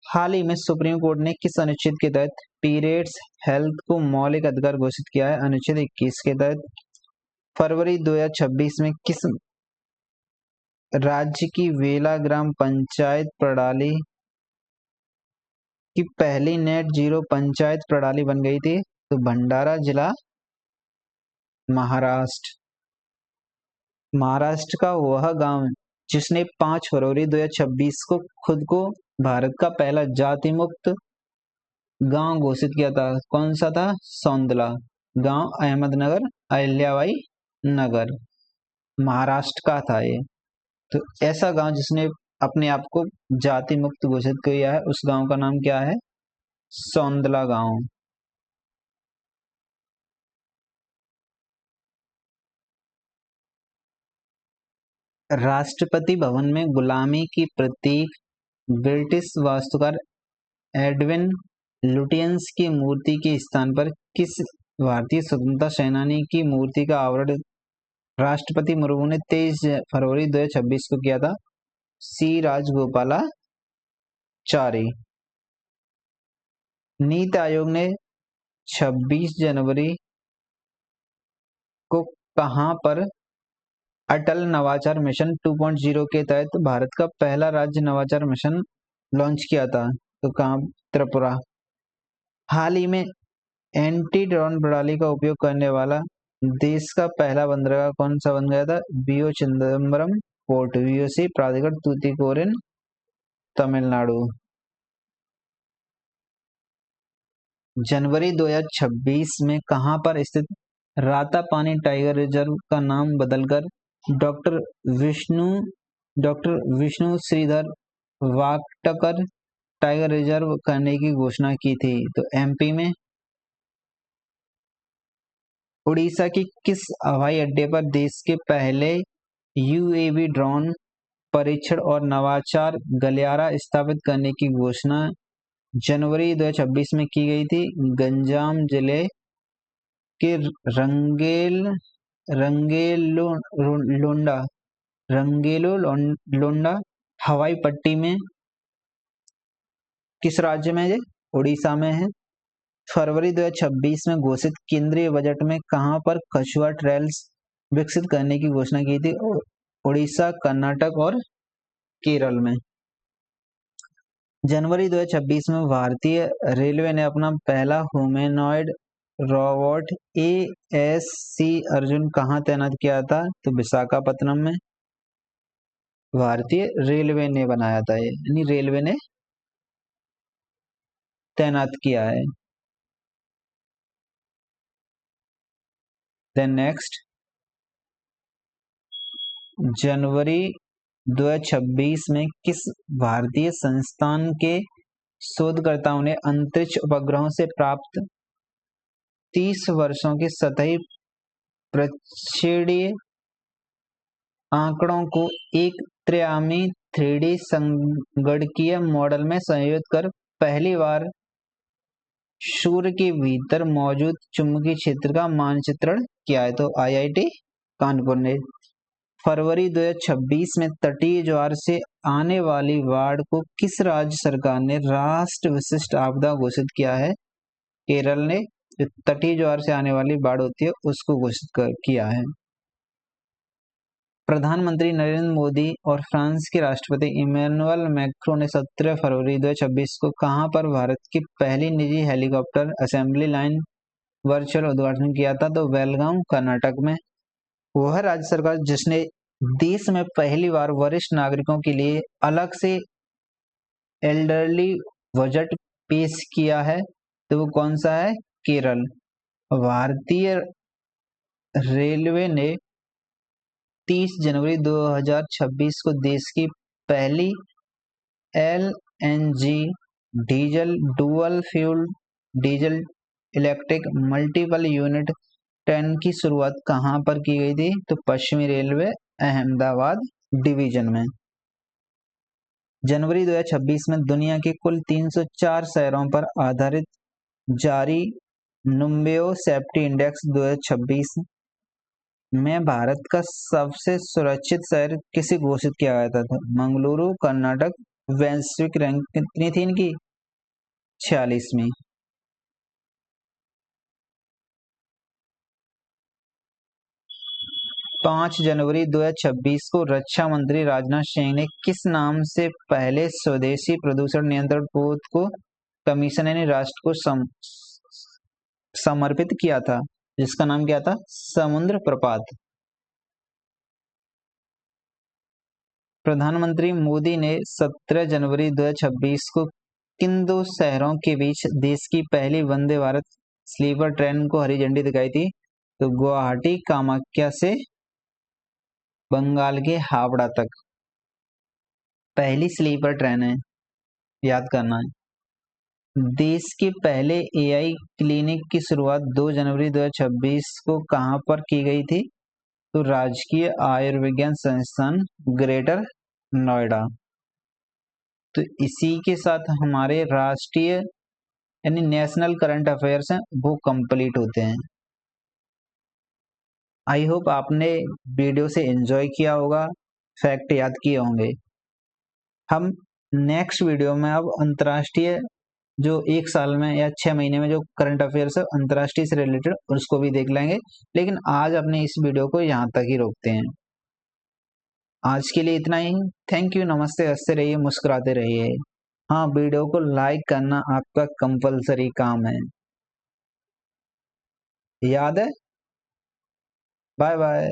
A: हाल ही में सुप्रीम कोर्ट ने किस अनुच्छेद के तहत पीरियड्स हेल्थ को मौलिक अधिकार घोषित किया है? अनुच्छेद 21 के तहत। फरवरी 2026 में किस राज्य की वेला ग्राम पंचायत प्रणाली की पहली नेट जीरो पंचायत प्रणाली बन गई थी? तो भंडारा जिला, महाराष्ट्र। महाराष्ट्र का वह गांव जिसने 5 फरवरी 2026 को खुद को भारत का पहला जाति मुक्त गांव घोषित किया था, कौन सा था? सौंदला गांव, अहमदनगर, अहिल्याबाई नगर, महाराष्ट्र का था ये। तो ऐसा गांव जिसने अपने आप को जाति मुक्त घोषित किया है, उस गांव का नाम क्या है? सौंदला गांव। राष्ट्रपति भवन में गुलामी की प्रतीक ब्रिटिश वास्तुकार एडविन लुटियंस की मूर्ति के स्थान पर किस भारतीय स्वतंत्रता सेनानी की मूर्ति का आवरण राष्ट्रपति मुर्मू ने 23 फरवरी 2026 को किया था? सी राजगोपालाचारी। नीति आयोग ने 26 जनवरी को कहां पर अटल नवाचार मिशन 2.0 के तहत भारत का पहला राज्य नवाचार मिशन लॉन्च किया था? तो कहां? त्रिपुरा। हाल ही में एंटी ड्रोन प्रणाली का उपयोग करने वाला देश का पहला बंदरगाह कौन सा बन गया था? बीओ चिदम्बरम पोर्ट, VOC प्राधिकरण, तूतीकोरिन, तमिलनाडु। जनवरी 2026 में कहां पर स्थित रातापानी टाइगर रिजर्व का नाम बदलकर Doctor Vishnu Doctor Vishnu Shridhar Wakankar Tiger Reserve करने की घोषणा की थी? तो एमपी में। उड़ीसा की किस हवाई अड्डे पर देश के पहले यूएवी ड्रोन परीक्षण और नवाचार गलियारा स्थापित करने की घोषणा जनवरी 2026 में की गई थी? गंजाम जिले के रंगेलो लोंडा हवाई पट्टी में किस राज्य में है? उड़ीसा में है। फरवरी 2026 में घोषित केंद्रीय बजट में कहां पर कछुआ ट्रेल्स विकसित करने की घोषणा की थी? उड़ीसा, कर्नाटक और केरल में। जनवरी 2026 में भारतीय रेलवे ने अपना पहला ह्यूमैनॉइड रोबोट ASC अर्जुन कहां तैनात किया था? तो विशाखापत्तनम में। भारतीय रेलवे ने बनाया था, यानी रेलवे ने तैनात किया है। देन नेक्स्ट, जनवरी 2026 में किस भारतीय संस्थान के शोधकर्ताओं ने अंतरिक्ष उपग्रहों से प्राप्त 30 वर्षों के सतही प्रक्षेपीय आंकड़ों को एक त्रिआयामी 3D संगणकीय मॉडल में संयोजित कर पहली बार सूर्य के भीतर मौजूद चुंबकीय क्षेत्र का मानचित्रण किया है? तो IIT कानपुर ने। फरवरी 2026 में तटीय ज्वार से आने वाली बाढ़ को किस राज्य सरकार ने राष्ट्र विशिष्ट आपदा घोषित किया है? केरल ने। जो तटीय ज्वार से आने वाली बाढ़ होती है उसको घोषित किया है। प्रधानमंत्री नरेंद्र मोदी और फ्रांस के राष्ट्रपति इमैनुअल मैक्रों ने 17 फरवरी 2026 को कहां पर भारत की पहली निजी हेलीकॉप्टर असेंबली लाइन वर्चुअल उद्घाटन किया था? तो बेलगाम, कर्नाटक में। वह राज्य सरकार जिसने देश में पहली बार वरिष्ठ नागरिकों के लिए अलग से एल्डरली बजट पेश किया है, तो वो कौन सा है? केरल। भारतीय रेलवे ने 30 जनवरी 2026 को देश की पहली LNG diesel dual fuel diesel electric multiple unit train की शुरुआत कहां पर की गई थी? तो पश्चिमी रेलवे, अहमदाबाद डिवीजन में। जनवरी 2026 में दुनिया के कुल 304 शहरों पर आधारित जारी नुम्बेओ सेफ्टी इंडेक्स 2026 में भारत का सबसे सुरक्षित शहर किसे घोषित किया गया था? मंगलुरु, कर्नाटक। वैश्विक रैंक कितनी थी इनकी? 46वीं। पाँच जनवरी 2026 को रक्षा मंत्री राजनाथ सिंह ने किस नाम से पहले स्वदेशी प्रदूषण नियंत्रण पोत को कमीशन यानी राष्ट्र को समर्पित किया था, जिसका नाम क्या था? समुद्र प्रपात। प्रधानमंत्री मोदी ने 17 जनवरी 2026 को किन दो शहरों के बीच देश की पहली वंदे भारत स्लीपर ट्रेन को हरी झंडी दिखाई थी? तो गुवाहाटी कामाख्या से बंगाल के हावड़ा तक पहली स्लीपर ट्रेन है, याद करना है। देश के पहले AI क्लिनिक की शुरुआत 2 जनवरी 2026 को कहां पर की गई थी? तो राजकीय आयुर्विज्ञान संस्थान ग्रेटर नोएडा। तो इसी के साथ हमारे राष्ट्रीय यानी नेशनल करंट अफेयर्स हैं वो कंप्लीट होते हैं। आई होप आपने वीडियो से एंजॉय किया होगा, फैक्ट याद किए होंगे। हम नेक्स्ट वीडियो में अब अंतर्राष्ट्रीय जो एक साल में या 6 महीने में जो करंट अफेयर्स है अंतर्राष्ट्रीय से रिलेटेड उसको भी देख लेंगे, लेकिन आज अपने इस वीडियो को यहाँ तक ही रोकते हैं। आज के लिए इतना ही। थैंक यू, नमस्ते, हंसते रहिए, मुस्कुराते रहिए। हाँ, वीडियो को लाइक करना आपका कंपलसरी काम है, याद है। Bye bye.